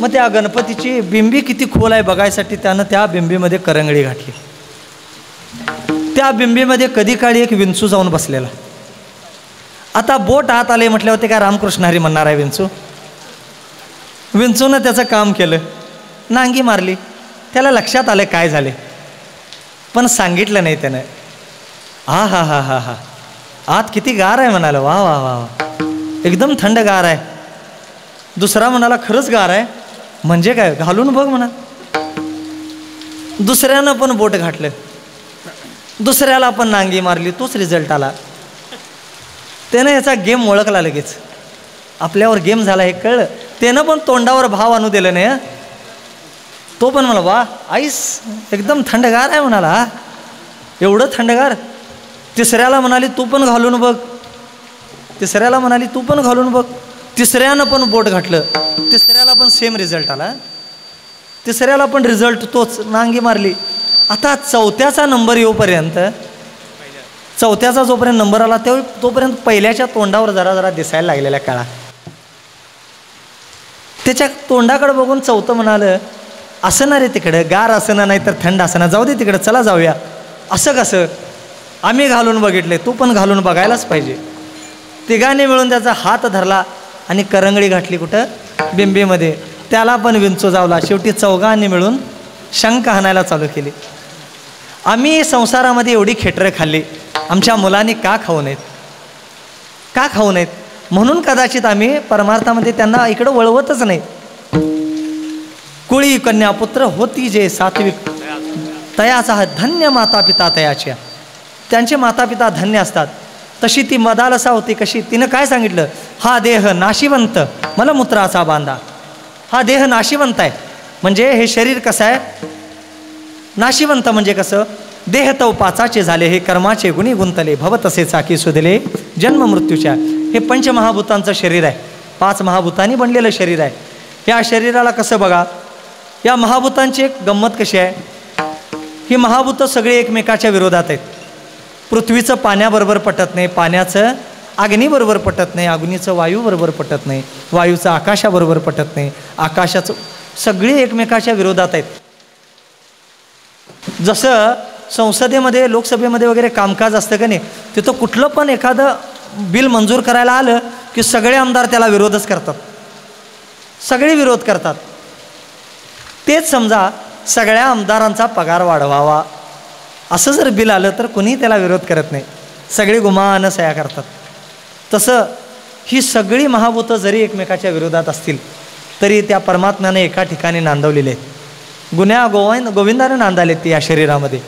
मग त्या गणपतीची बिंबी किती खोल आहे बघायसाठी त्यानं त्या बिंबीमध्ये करंगळी घातली. त्या बिंबीमध्ये कधी काळी एक विंचू जाऊन बसलेला. आता बोट आत आले म्हटल्यावर ते काय रामकृष्ण हरी म्हणणार आहे विंचू. विंचूनं त्याचं काम केलं, नांगी मारली. त्याला लक्षात आलं काय झाले, पण सांगितलं नाही त्यानं. हा हा हा हा हा आत किती गार आहे म्हणाला. वा वा वा वा एकदम थंड गार आहे. दुसरा म्हणाला खरंच गार आहे. म्हणजे काय, घालून बघ म्हणा. दुसऱ्यानं पण बोट घातलं, दुसऱ्याला पण नांगी मारली, तोच रिझल्ट आला. त्यानं याचा गेम ओळखला लगेच. आपल्यावर गेम झाला हे कळलं. त्यानं पण तोंडावर भाव आणू दिलं नाही. तो पण म्हणा वा आईस एकदम थंडगार आहे म्हणाला. एवढं थंडगार. तिसऱ्याला म्हणाली तू पण घालून बघ. तिसऱ्याला म्हणाली तू पण घालून बघ. तिसऱ्यानं पण बोट घातलं, तिसऱ्याला पण सेम रिझल्ट आला. तिसऱ्याला पण रिझल्ट तोच, नांगी मारली. आता चौथ्याचा नंबर येऊपर्यंत, चौथ्याचा जोपर्यंत नंबर आला तोपर्यंत पहिल्याच्या तोंडावर जरा जरा दिसायला लागलेल्या काळा. त्याच्या तोंडाकडे बघून चौथं म्हणालं, असं ना रे तिकडं, गार असं ना, नाही तर थंड असं ना, जाऊ दे तिकडं, चला जाऊया. असं कसं, आम्ही घालून बघितले, तू पण घालून बघायलाच पाहिजे. तिघांनी मिळून त्याचा हात धरला आणि करंगळी घातली कुठं, बिंबीमध्ये. त्याला पण विंचू जावला. शेवटी चौघांनी मिळून शंख हाणायला चालू केली. आम्ही संसारामध्ये एवढी खेटरं खाल्ली, आमच्या मुलांनी का खाऊ नयेत, का खाऊ नयेत, म्हणून कदाचित आम्ही परमार्थामध्ये त्यांना इकडं वळवतच नाही. कुळी कन्या पुत्र होती जे सात्विक, तयाचा धन्य माता पिता तयाच्या. त्यांचे माता पिता धन्य असतात. तशी ती मदालसा होती. कशी, तिनं काय सांगितलं, हा देह नाशिवंत मलमूत्राचा बांधा. हा देह नाशिवंत आहे. म्हणजे हे शरीर कसं आहे, नाशिवंत म्हणजे कसं, देह तव पाचाचे झाले, हे कर्माचे गुणी गुंतले, भव तसे चाकी सुधले जन्म मृत्यूच्या. हे पंचमहाभूतांचं शरीर आहे, 5 महाभूतांनी बनलेलं शरीर आहे. या शरीराला कसं बघा, या महाभूतांची एक गंमत कशी आहे, ही महाभूतं सगळी एकमेकाच्या विरोधात आहेत. पृथ्वीचं पाण्याबरोबर पटत नाही, पाण्याचं अग्नीबरोबर पटत नाही, अग्नीचं वायूबरोबर पटत नाही, वायूचं आकाशाबरोबर पटत नाही, आकाशाचं, सगळी एकमेकाच्या विरोधात आहेत. जसं संसदेमध्ये, लोकसभेमध्ये वगैरे कामकाज असतं का नाही, तिथं कुठलं पण एखादं बिल मंजूर करायला आलं की सगळे आमदार त्याला विरोधच करतात, सगळे विरोध करतात. तेच समजा सगळ्या आमदारांचा पगार वाढवावा असं जर बिल आलं तर कोणीही त्याला विरोध करत नाही, सगळे गुमानं सह्या करतात. तसं ही सगळी महाभूतं जरी एकमेकाच्या विरोधात असतील तरी त्या परमात्म्याने एका ठिकाणी नांदवलेले आहेत. गुन्ह्या गोविंदाने नांदाले ते या शरीरामध्ये.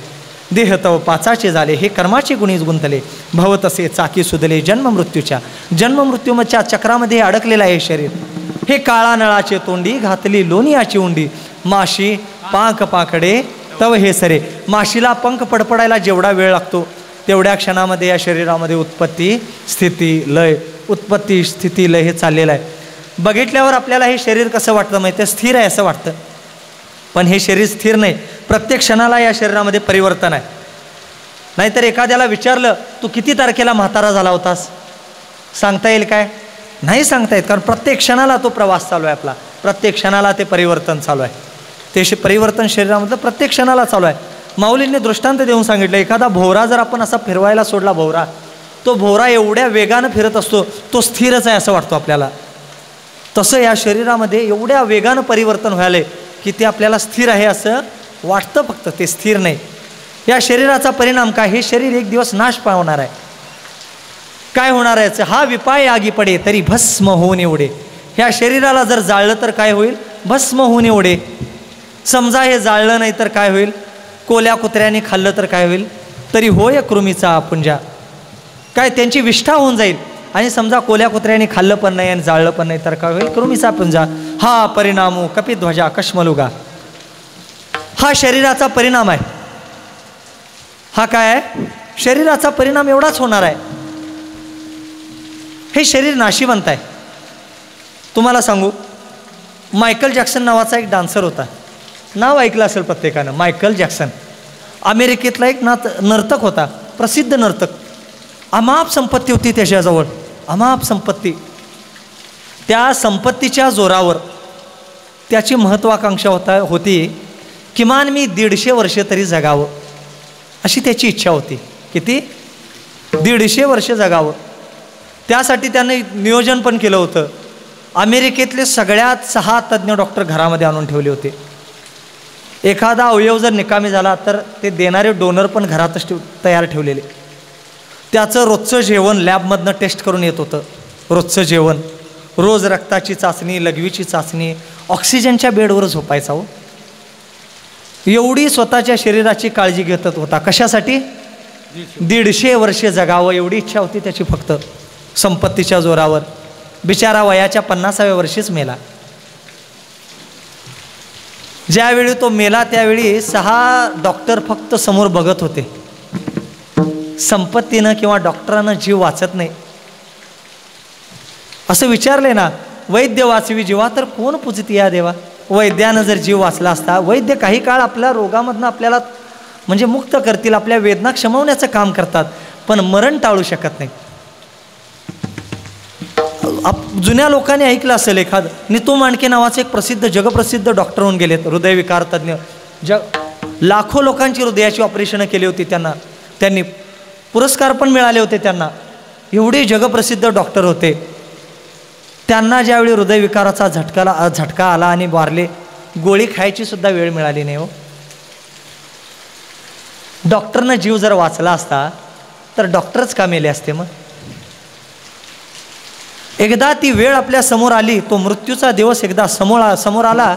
देह तव पाचाचे झाले, हे कर्माचे गुणी गुंतले, भव तसे चाकी सुधले जन्म मृत्यूच्या. जन्म मृत्यूच्या चक्रामध्ये अडकलेलं आहे शरीर. हे काळा नळाचे तोंडी घातली लोणियाची उंडी, माशी पांख पाकडे तव हे सरे. माशीला पंख पडपडायला जेवढा वेळ लागतो तेवढ्या क्षणामध्ये या शरीरामध्ये उत्पत्ती स्थिती लय, उत्पत्ती स्थिती लय हे चाललेलं आहे. बघितल्यावर आपल्याला हे शरीर कसं वाटतं माहिती आहे, स्थिर आहे असं वाटतं. पण हे शरीर स्थिर नाही. प्रत्येक क्षणाला या शरीरामध्ये परिवर्तन आहे. नाहीतर एखाद्याला विचारलं तू किती तारखेला म्हातारा झाला होतास, सांगता येईल काय, नाही सांगता येत. कारण प्रत्येक क्षणाला तो प्रवास चालू आहे आपला, प्रत्येक क्षणाला ते परिवर्तन चालू आहे. ते परिवर्तन शरीरामधलं प्रत्येक क्षणाला चालू आहे. माऊलींनी दृष्टांत देऊन सांगितलं, एखादा भोवरा जर आपण असा फिरवायला सोडला, भोवरा, तो भोवरा एवढ्या वेगानं फिरत असतो, तो स्थिरच आहे असं वाटतो आपल्याला. तसं या शरीरामध्ये एवढ्या वेगानं परिवर्तन व्हायलंय की ते आपल्याला स्थिर आहे असं वाटतं, फक्त ते स्थिर नाही. या शरीराचा परिणाम काय, हे शरीर एक दिवस नाश पावणार आहे. काय होणार आहे, हा विपाय आगी पडे तरी भस्म होऊन एवढे. ह्या शरीराला जर जाळलं तर काय होईल, भस्म होऊन एवढे. समजा हे जाळलं नाही तर काय होईल, कोल्या कुत्र्याने खाल्लं तर काय होईल, तरी होय कृमीचा पुंजा. काय त्यांची विष्ठा होऊन जाईल. आणि समजा कोल्या कुत्र्याने खाल्लं पण नाही आणि जाळलं पण नाही तर काय होईल? कृमीचा पुंजा हा परिणामो कपिध्वजा कश्मलुगा. हा शरीराचा परिणाम आहे. हा काय आहे? शरीराचा परिणाम एवढाच होणार आहे. हे शरीर नाशिवंत आहे. तुम्हाला सांगू, मायकल जॅक्सन नावाचा एक डान्सर होता. नाव ऐकलं असेल प्रत्येकानं, मायकल जॅक्सन. अमेरिकेतला एक नर्तक होता, प्रसिद्ध नर्तक. अमाप संपत्ती होती त्याच्याजवळ, अमाप संपत्ती. त्या संपत्तीच्या जोरावर त्याची महत्त्वाकांक्षा होती किमान मी 150 वर्ष तरी जगावं, अशी त्याची इच्छा होती. किती? 150 वर्ष जगावं. त्यासाठी त्याने नियोजन पण केलं होतं. अमेरिकेतले सगळ्यात 6 तज्ज्ञ डॉक्टर घरामध्ये आणून ठेवले होते. एखादा अवयव जर निकामी झाला तर ते देणारे डोनर पण घरातच तयार ठेवलेले. त्याचं रोजचं जेवण लॅबमधनं टेस्ट करून येत होतं. रोजचं जेवण, रोज रक्ताची चाचणी, लघवीची चाचणी, ऑक्सिजनच्या बेडवर झोपायचा. हो, एवढी स्वतःच्या शरीराची काळजी घेत होता. कशासाठी? 150 वर्ष जगावं एवढी इच्छा होती त्याची फक्त, संपत्तीच्या जोरावर. बिचारा वयाच्या 50व्या वर्षीच मेला. ज्यावेळी तो मेला त्यावेळी 6 डॉक्टर फक्त समोर बघत होते. संपत्तीनं किंवा डॉक्टरानं जीव वाचत नाही. असं विचारले ना, वैद्य वाचवी जीवा तर कोण पूजती या देवा. वैद्यानं जर जीव वाचला असता, वैद्य काही काळ आपल्या रोगामधनं आपल्याला म्हणजे मुक्त करतील, आपल्या वेदना क्षमवण्याचं काम करतात, पण मरण टाळू शकत नाही. जुन्या लोकांनी ऐकलं असेल एखादं, नितू मांडके नावाचे एक प्रसिद्ध जगप्रसिद्ध डॉक्टर होऊन गेलेत, हृदयविकार तज्ज्ञ. लाखो लोकांची हृदयाची ऑपरेशनं केली होती त्यांनी पुरस्कार पण मिळाले होते त्यांना. एवढे जगप्रसिद्ध डॉक्टर होते. त्यांना ज्यावेळी हृदयविकाराचा झटका आला आणि वारले, गोळी खायची सुद्धा वेळ मिळाली नाही. हो, डॉक्टरनं जीव जर वाचला असता तर डॉक्टरच का मेले असते? मग एकदा ती वेळ आपल्या समोर आली, तो मृत्यूचा दिवस एकदा समोर आला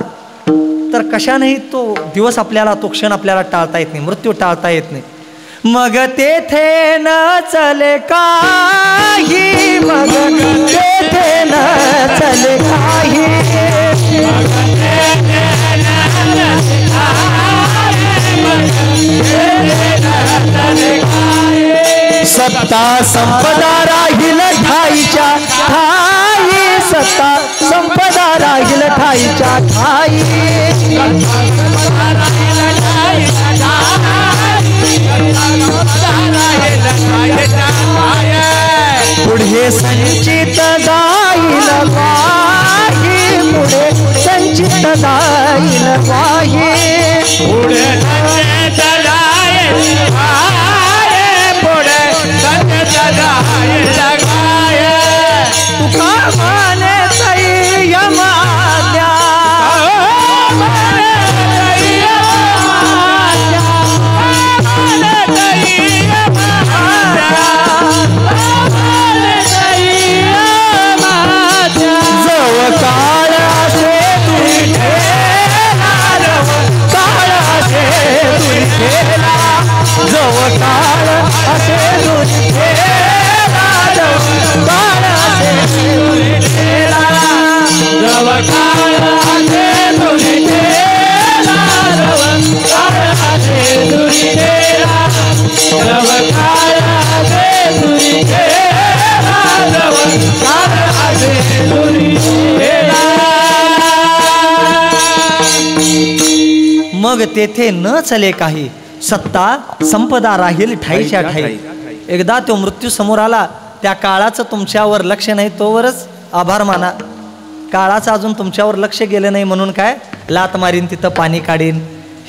तर कशानेही तो दिवस आपल्याला, तो क्षण आपल्याला टाळता येत नाही, मृत्यू टाळता येत नाही. मग तेथे न चले काही, मग तेथे न चले काही, सत्ता संपदा राहील ठाईच्या ठाई, सत्ता संपदा राहील ठाईच्या ठाई. पुढे संचित जाईल वाही, पुढे संचित जाईल वाही, पुढे संचित जाईल वाही, पुढे संचित जाईल वाही. तुका माने तई यमाद्या, मग तेथे न चले काही, सत्ता संपदा राहील ठाईच्या ठाई. एकदा तो मृत्यू समोर आला, त्या काळाचं तुमच्यावर लक्ष नाही तोवरच आभार माना. काळाचं अजून तुमच्यावर लक्ष गेलं नाही म्हणून काय लात मारीन, तिथं पाणी काढीन,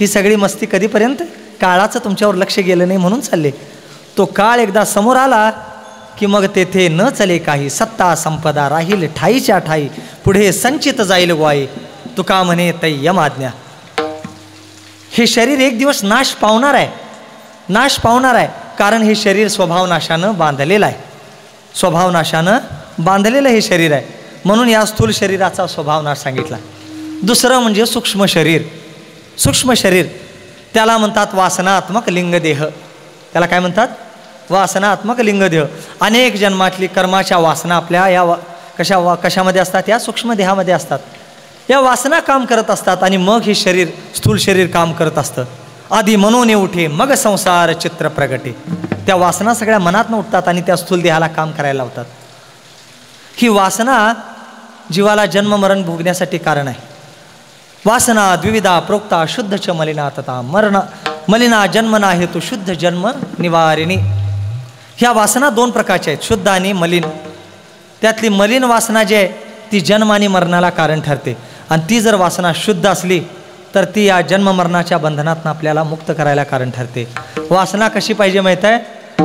ही सगळी मस्ती कधीपर्यंत? काळाचं तुमच्यावर लक्ष गेलं नाही म्हणून चालले. तो काळ एकदा समोर आला की मग तेथे न चले काही, सत्ता संपदा राहील ठाईच्या ठाई, पुढे संचित जाईल ग्वाई. तुका म्हणे तै यमाज्ञा. हे शरीर एक दिवस नाश पावणार आहे, नाश पावणार आहे, कारण हे शरीर स्वभावनाशानं बांधलेलं आहे. स्वभावनाशानं बांधलेलं हे शरीर आहे, म्हणून या स्थूल शरीराचा स्वभावनाश सांगितला. दुसरं म्हणजे सूक्ष्म शरीर. सूक्ष्म शरीर त्याला म्हणतात वासनात्मक लिंगदेह. त्याला काय म्हणतात? वासनात्मक लिंगदेह. अनेक जन्मातली कर्माच्या वासना आपल्या या कशामध्ये असतात? या सूक्ष्म देहामध्ये असतात. या वासना काम करत असतात आणि मग हे शरीर, स्थूल शरीर काम करत असतं. आधी मनोने उठे मग संसार चित्र प्रगटे. त्या वासना सगळ्या मनातनं उठतात आणि त्या स्थूल देहाला काम करायला लावतात. ही वासना जीवाला जन्म मरण भोगण्यासाठी कारण आहे. वासना द्विविधा प्रोक्ता शुद्ध च मलिना तथा मरण मलिना जन्मना हेतु शुद्ध जन्म निवारिणी. ह्या वासना 2 प्रकारच्या आहेत, शुद्ध आणि मलिन. त्यातली मलिन वासना जी आहे ती जन्म आणि मरणाला कारण ठरते. आणि ती जर वासना शुद्ध असली तर ती या जन्म मरणाच्या बंधनातून आपल्याला मुक्त करायला कारण ठरते. वासना कशी पाहिजे माहीत आहे?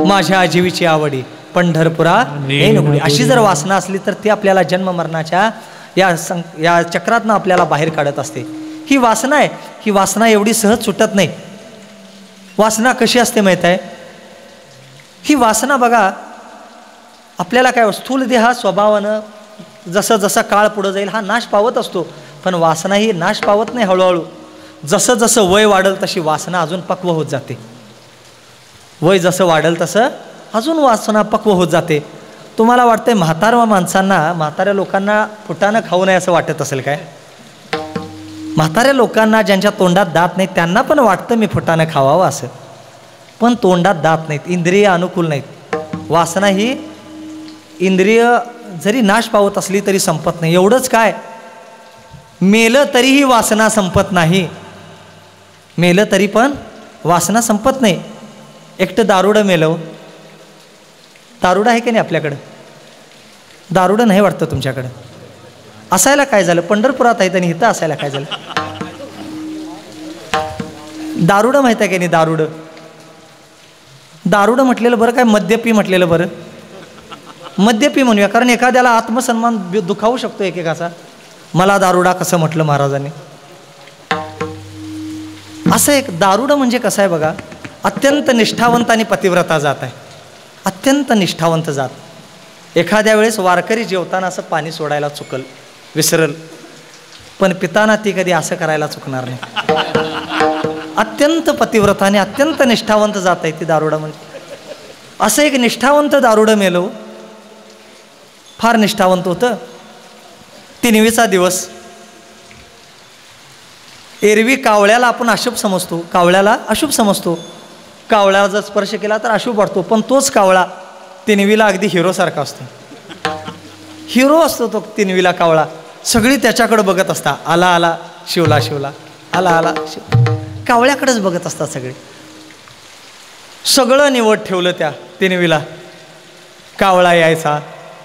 माझ्या जीवीची आवडी पंढरपुरा नेनुगडी. अशी जर वासना असली तर ती आपल्याला जन्म मरणाच्या या चक्रातनं आपल्याला बाहेर काढत असते. ही वासना आहे, ही वासना एवढी सहज सुटत नाही. वासना कशी असते माहीत आहे? ही वासना बघा, आपल्याला काय स्थूल देहा स्वभावानं जसं जसं काळ पुढं जाईल हा नाश पावत असतो. पण वासना ही नाश पावत नाही. हळूहळू जसं जसं वय वाढेल तशी वासना अजून पक्व होत जाते. वय जसं वाढेल तसं अजून वासना पक्व होत जाते. तुम्हाला वाटतंय म्हाताऱ्या लोकांना फुटानं खाऊ नये असं वाटत असेल काय? म्हाताऱ्या लोकांना ज्यांच्या तोंडात दात नाहीत त्यांना पण वाटतं मी फुटानं खावावं असं, पण तोंडात दात नाहीत, इंद्रिय अनुकूल नाहीत. वासना ही इंद्रिय जरी नाश पावत असली तरी संपत नाही. एवढंच काय, मेलं तरीही वासना संपत नाही. मेलं तरी पण वासना संपत नाही. एकटं दारुडं मेलं. दारुडं आहे की नाही आपल्याकडं? दारुडं नाही वाटतं तुमच्याकडं? असायला काय झालं? पंढरपुरात आहे आणि इथं असायला काय झालं? दारुडं माहित आहे की नाही? दारुडं दारुडं म्हटलेलं बरं काय मद्यपी म्हटलेलं बरं? मद्यपी म्हणूया, कारण एखाद्याला आत्मसन्मान दुखावू शकतो एकेकाचा. मला दारुडा कसं म्हटलं महाराजांनी? असं एक दारुडं म्हणजे कसं आहे बघा, अत्यंत निष्ठावंत आणि पतिव्रता जात आहे. अत्यंत निष्ठावंत जात. एखाद्या वेळेस वारकरी जेवताना असं पाणी सोडायला चुकल, विसरल, पण पिताना ती कधी असं करायला चुकणार नाही. अत्यंत पतिव्रता आणि अत्यंत निष्ठावंत जात आहे ती दारुडा म्हणजे. असं एक निष्ठावंत दारुडं मेलो, फार निष्ठावंत होतं. 3वीचा दिवस. एरवी कावळ्याला आपण अशुभ समजतो, कावळ्याला अशुभ समजतो. कावळ्याला जर स्पर्श केला तर अशुभ वाटतो, पण तोच कावळा 3वीला अगदी हिरोसारखा असतो. हिरो असतो तो 3वीला कावळा. सगळी त्याच्याकडे बघत असता. आला आला शिवला शिवला, आला आला शिव. कावळ्याकडेच बघत असतात सगळे. सगळं निवड ठेवलं त्या 3वीला. कावळा यायचा,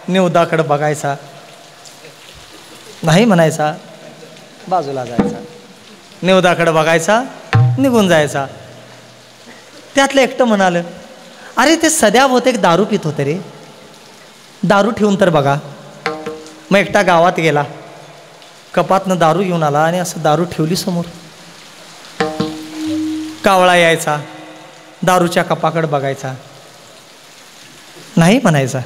निवदाकडे बघायचा, नाही म्हणायचा, बाजूला जायचा, निवदाकडे बघायचा, निघून जायचा. त्यातलं एकटं म्हणालं, अरे ते सध्या बहुतेक दारू पित होते रे, दारू ठेवून तर बघा. मग एकटा गावात गेला, कपातनं दारू घेऊन आला आणि असं दारू ठेवली समोर. कावळा यायचा, दारूच्या कपाकडे बघायचा, नाही म्हणायचा,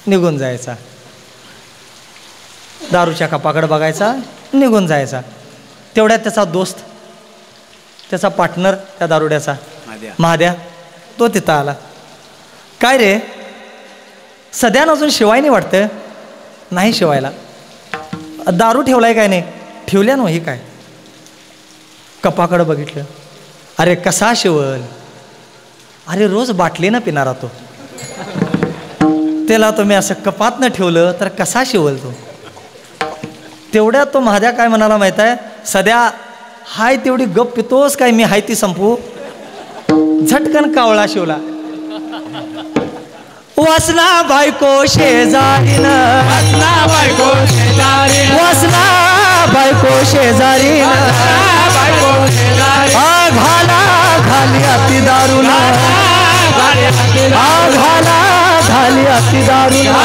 निघून जायचा. दारूच्या कपाकडे बघायचा, निघून जायचा. तेवढ्यात त्याचा दोस्त, त्याचा पार्टनर त्या दारुड्याचा महाद्या, तो तिथं आला. काय रे सध्यानं अजून शिवायनी वाटतं? नाही शिवायला. दारू ठेवलाय काय? नाही ठेवल्या नव्हे. काय? कपाकडं बघितलं. अरे कसा शिवल? अरे रोज बाटलीनं पिणारा तो, त्याला तुम्ही असं कपातनं ठेवलं तर कसा शिवल तो? तेवढ्यात तो महाद्या काय म्हणाला माहित आहे? सध्या हाय तेवढी गप पितोस काय? मी हाय ती संपू. झटकन कावळा शिवला. वासना बायको शेजारीन, वासना बायको शेजारीन, वासना बायको शेजारीन, घाला घाली अति दारुला, घाला घाली अति दारुला,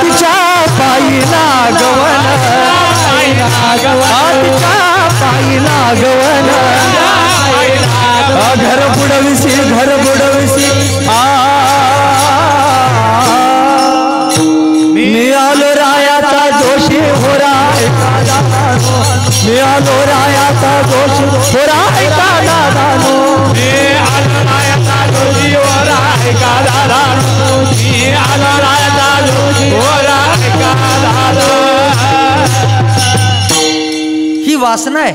तिच्या पायी लागवण, तिच्या पायी लागवण, घर बुडविसी, घर बुडविसी. मी आलो रायाचा दोषी होराय, मी आलो रायाचा दोषी होराय का दादानो, मी आलो वासना आहे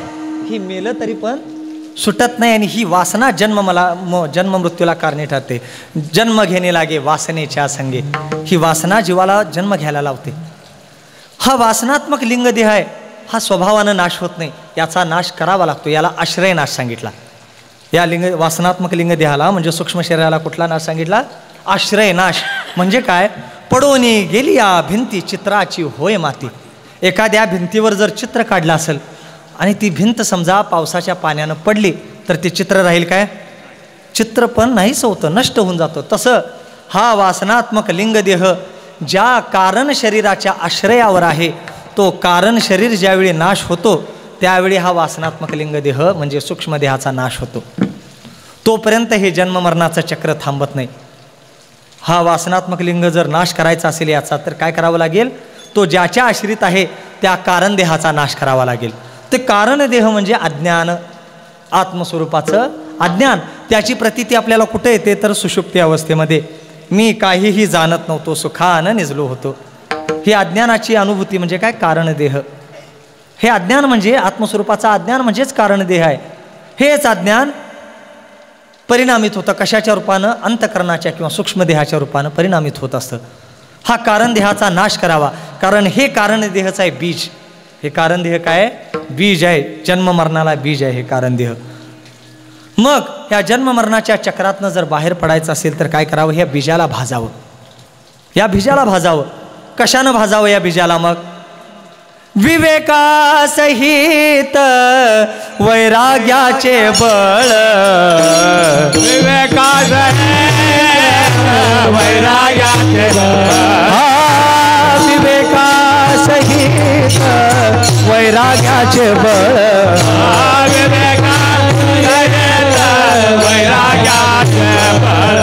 ही मेलं तरी पण सुटत नाही आणि ही वासना जन्म मृत्यूला कारणे ठरते. जन्म घेणे लागे वासनेच्या संगे, ही वासना जीवाला जन्म घ्यायला लावते. हा वासनात्मक लिंगदेह आहे, हा स्वभावानं नाश होत नाही, याचा नाश करावा लागतो. याला आश्रय नाश सांगितला. या वासनात्मक लिंगदेहाला म्हणजे सूक्ष्म शरीराला कुठला नाश सांगितला? आश्रय नाश. म्हणजे काय? पडोनी गेली या भिंती चित्राची होय माती. एखाद्या भिंतीवर जर चित्र काढलं असेल आणि ती भिंत समजा पावसाच्या पाण्यानं पडली तर ते चित्र राहील काय? चित्र पण नाहीच होतं, नष्ट होऊन जातं. तसं हा वासनात्मक लिंगदेह ज्या कारण शरीराच्या आश्रयावर आहे, तो कारण शरीर ज्यावेळी नाश होतो त्यावेळी हा वासनात्मक लिंगदेह म्हणजे सूक्ष्मदेहाचा नाश होतो. तोपर्यंत हे जन्ममरणाचं चक्र थांबत नाही. हा वासनात्मक लिंग जर नाश करायचा असेल याचा, तर काय करावं लागेल? तो ज्याच्या आश्रित आहे त्या कारणदेहाचा नाश करावा लागेल. ते कारणदेह म्हणजे अज्ञान, आत्मस्वरूपाचं अज्ञान. त्याची प्रतीती आपल्याला कुठे येते? तर सुषुप्ती अवस्थेमध्ये. मी काहीही जाणत नव्हतो, सुखानं निजलो होतो. ही अज्ञानाची अनुभूती म्हणजे काय? कारणदेह. हे अज्ञान म्हणजे आत्मस्वरूपाचा अज्ञान म्हणजेच कारणदेह आहे. हेच अज्ञान परिणामित होतं कशाच्या रूपानं? अंतकरणाच्या किंवा सूक्ष्मदेहाच्या रूपानं परिणामित होत असतं. हा कारणदेहाचा नाश करावा, कारण हे कारणदेहाचं आहे बीज. हे कारणदेह काय? बीज आहे. जन्ममरणाला बीज आहे हे कारणदेह. मग ह्या जन्ममरणाच्या चक्रातनं जर बाहेर पडायचं असेल तर काय करावं? ह्या बीजाला भाजावं. या बीजाला भाजावं. कशानं भाजावं या बीजाला? मग विवेकासहित वैराग्याचे बळ. विवेकासहित वैराग्याचे बळ. विवेकासहित वैराग्याचे बळ. वैराग्याचे बळ.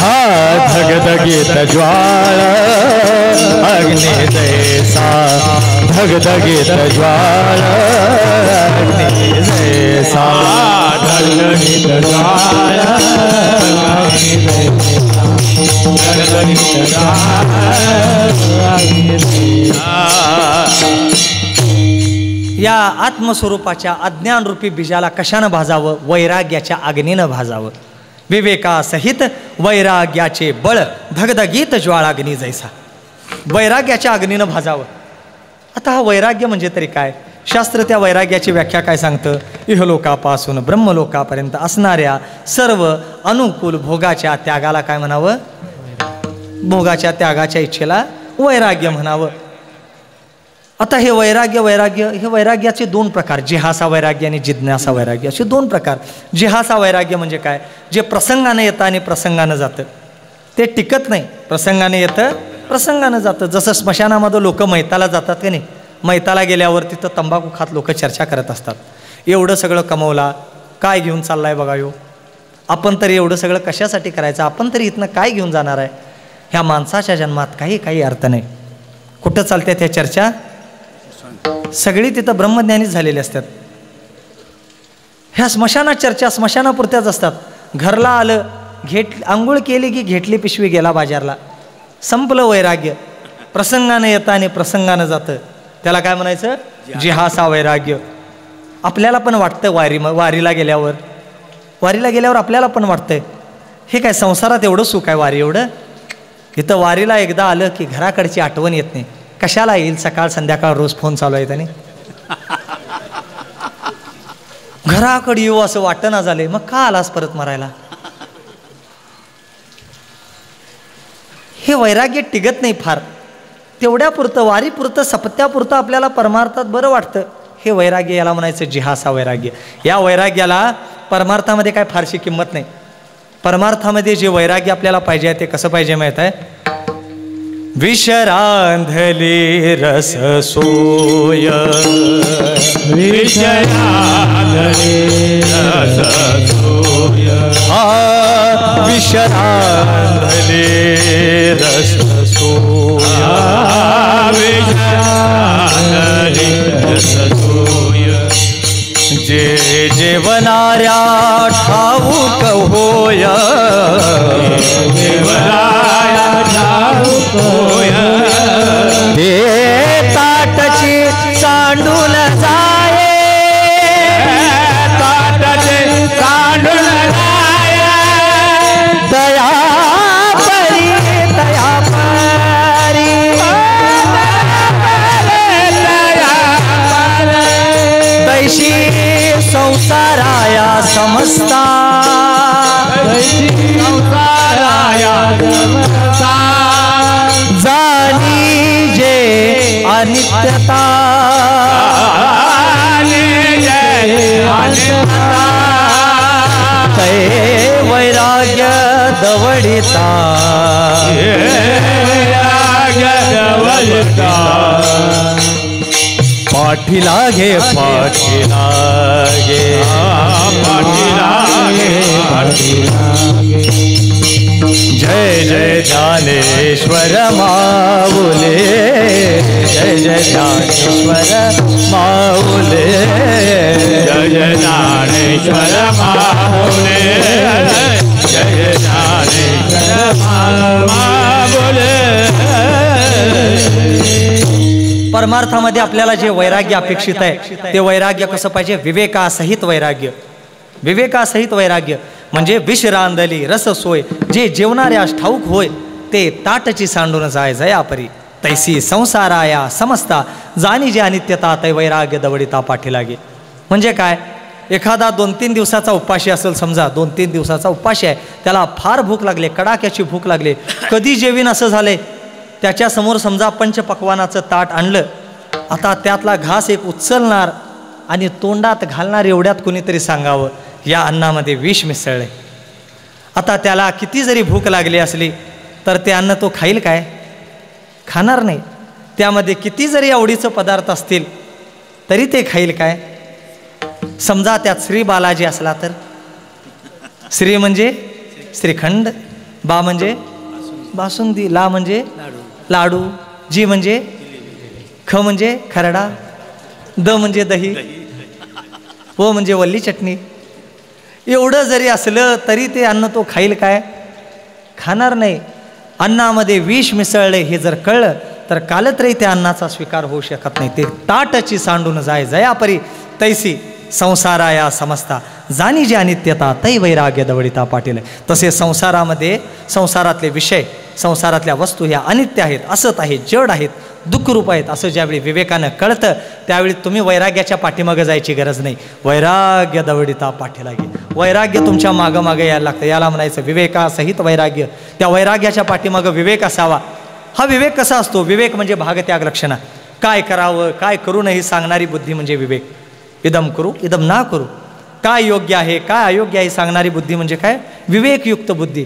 धगधगीत ज्वाळ अग्नि जैसा. धगधगीत ज्वाळ अग्नि जैसा. धगधगीत ज्वाळ अग्नि जैसा. धगधगीत ज्वाळ अग्नि जैसा. या आत्मस्वरूपाच्या अज्ञानरूपी बीजाला कशानं भाजावं? वैराग्याच्या अग्नीनं भाजावं. विवेकासहित वैराग्याचे बळ धगधगीत ज्वाळाग्नी जैसा. वैराग्याच्या अग्नीनं भाजावं. आता हा वैराग्य म्हणजे तरी काय? शास्त्र त्या वैराग्याची व्याख्या काय सांगतं? इहलोकापासून ब्रह्मलोकापर्यंत असणाऱ्या सर्व अनुकूल भोगाच्या त्यागाला काय म्हणावं? भोगाच्या त्यागाच्या इच्छेला वैराग्य म्हणावं. आता हे वैराग्याचे दोन प्रकार, जिहासा वैराग्य आणि जिज्ञासा वैराग्य असे दोन प्रकार. जिहासा वैराग्य म्हणजे काय? जे प्रसंगानं येतं आणि प्रसंगानं जातं, ते टिकत नाही. प्रसंगाने येतं, प्रसंगानं जातं. जसं स्मशानामध्ये लोक मैताला जातात की नाही, मैताला गेल्यावर तिथं तंबाखू खात लोक चर्चा करत असतात. एवढं सगळं कमवला, काय घेऊन चाललाय बघा यो. आपण तरी एवढं सगळं कशासाठी करायचं? आपण तरी इथनं काय घेऊन जाणार आहे? ह्या माणसाच्या जन्मात काही अर्थ नाही. कुठं चालतात ह्या चर्चा? सगळी तिथं ब्रह्मज्ञानीच झालेले असतात. ह्या स्मशानात चर्चा स्मशानापुरत्याच असतात. घरला आलं, आंघोळ केली की घेतली पिशवी, गेला बाजारला, संपलं वैराग्य. प्रसंगानं येतं आणि प्रसंगानं जातं, त्याला काय म्हणायचं? जिहासा वैराग्य. आपल्याला पण वाटतं वारीला गेल्यावर आपल्याला पण वाटतंय हे काय संसारात एवढं सुख आहे वारी एवढं. इथं वारीला एकदा आलं की घराकडची आठवण येत नाही. कशाला येईल? सकाळ संध्याकाळ रोज फोन चालू आहे त्याने. घराकडे येऊ असं वाटणं झाले. मग का आलास परत मरायला? हे वैराग्य टिकत नाही फार. तेवढ्यापुरतं वारीपुरतं सपत्यापुरतं आपल्याला परमार्थात बरं वाटतं. हे वैराग्य, याला म्हणायचं जिहासा वैराग्य. या वैराग्याला परमार्थामध्ये काय फारशी किंमत नाही. परमार्थामध्ये जे वैराग्य आपल्याला पाहिजे आहे ते कसं पाहिजे माहीत आहे? विषरांधली रस सोय. विषरांधली रस सोय. विषरांधली रस सोय. विषरांधली रस सोय. जे जेवणाऱ्या ठाऊक होय. देवराया ठाऊक होय. हे ताटची सांडून जाये. अनित्यता तै वैराग्य दवडिता पाठीलागे पाठीलागे जय जय ज्ञानेश्वर माऊले जय जय ज्ञानेश्वर माऊले जय जय ज्ञानेश्वर माऊले जय जय ज्ञानेश्वर माऊले. परमार्थामध्ये आपल्याला जे वैराग्य अपेक्षित आहे ते वैराग्य कसं पाहिजे? विवेकासहित वैराग्य. विवेकासहित वैराग्य म्हणजे विश्रांदली रस सोय जे जेवणाऱ्यास ठाऊक होय ते ताटची सांडून जाय जयापरी तैसी संसाराया समजता जाणी जे अनित्यता तै वैराग्य दवडिता पाठीलागे. म्हणजे काय? एखादा 2-3 दिवसाचा उपाशी असेल, समजा 2-3 दिवसाचा उपाशी आहे, त्याला फार भूक लागले, कडाक्याची भूक लागले, कधी जेवीन असं झाले. त्याच्यासमोर समजा पंचपक्वानाचं ताट आणलं, आता त्यातला घास एक उचलणार आणि तोंडात घालणार एवढ्यात कुणीतरी सांगावं या अन्नामध्ये विष मिसळले. आता त्याला किती जरी भूक लागली असली तर ते अन्न तो खाईल काय? खाणार नाही. त्यामध्ये किती जरी आवडीचं पदार्थ असतील तरी ते खाईल काय? समजा त्यात श्री बालाजी असला तर, श्री म्हणजे श्रीखंड, बा म्हणजे बासुंदी, ला म्हणजे लाडू, जी म्हणजे ख म्हणजे खरडा, द म्हणजे दही, व म्हणजे वल्ली चटणी. एवढं जरी असलं तरी ते अन्न तो खाईल काय? खाणार नाही. अन्नामध्ये विष मिसळले हे जर कळलं तर कालत्रही त्या अन्नाचा स्वीकार होऊ शकत नाही. ते ताटची सांडून जाय जयापरी तैसी संसाराया समजता जाणी जी अनित्यता तै वैराग्य दवडिता पाटील. तसे संसारामध्ये संसारातले विषय, संसारातल्या वस्तू ह्या अनित्य आहेत, असत आहेत, जड आहेत, दुःखरूप आहेत असं ज्यावेळी विवेकानं कळतं त्यावेळी तुम्ही वैराग्याच्या पाठीमागं जायची गरज नाही. वैराग्य दवडिता पाठीलागे. वैराग्य तुमच्या मागं मागं यायला लागतं. याला म्हणायचं विवेकासहित वैराग्य. त्या वैराग्याच्या पाठीमागं विवेक असावा. हा विवेक कसा असतो? विवेक म्हणजे भागत्याग लक्षणा. काय करावं काय करू नये सांगणारी बुद्धी म्हणजे विवेक. इदम करू इदम ना करू, काय योग्य आहे काय अयोग्य आहे सांगणारी बुद्धी म्हणजे काय? विवेकयुक्त बुद्धी.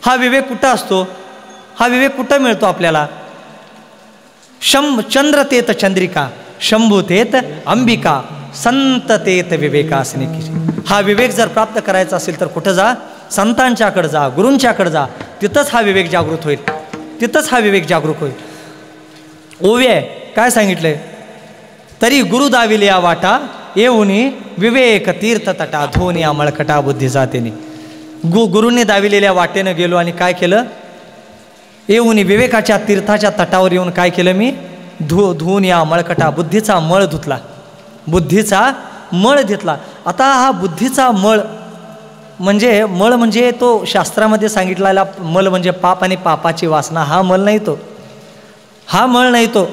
हा विवेक कुठं असतो? हा विवेक कुठं मिळतो आपल्याला? चंद्रतेत चंद्रिका शंभूतेत अंबिका संततेत विवेकासने की. हा विवेक जर प्राप्त करायचा असेल तर कुठं जा? संतांच्याकडे जा, गुरूंच्याकडे जा. तिथंच हा विवेक जागृत होईल. तिथंच हा विवेक जागृत होईल. ओव्य काय सांगितलंय? तरी गुरु दाविल्या वाटा येऊनी विवेक तीर्थ तटा धोनी मळकटा बुद्धी जातेने. गुरूंनी दाविलेल्या वाटेनं गेलो आणि काय केलं? येऊनी विवेकाच्या तीर्थाच्या तटावर येऊन काय केलं मी? धुवून या मळकटा बुद्धीचा मळ धुतला. बुद्धीचा मळ धुतला. आता हा बुद्धीचा मळ म्हणजे तो शास्त्रामध्ये सांगितलेला मल म्हणजे पाप आणि पापाची वासना. हा मल नाही तो. हा मळ नाही तो.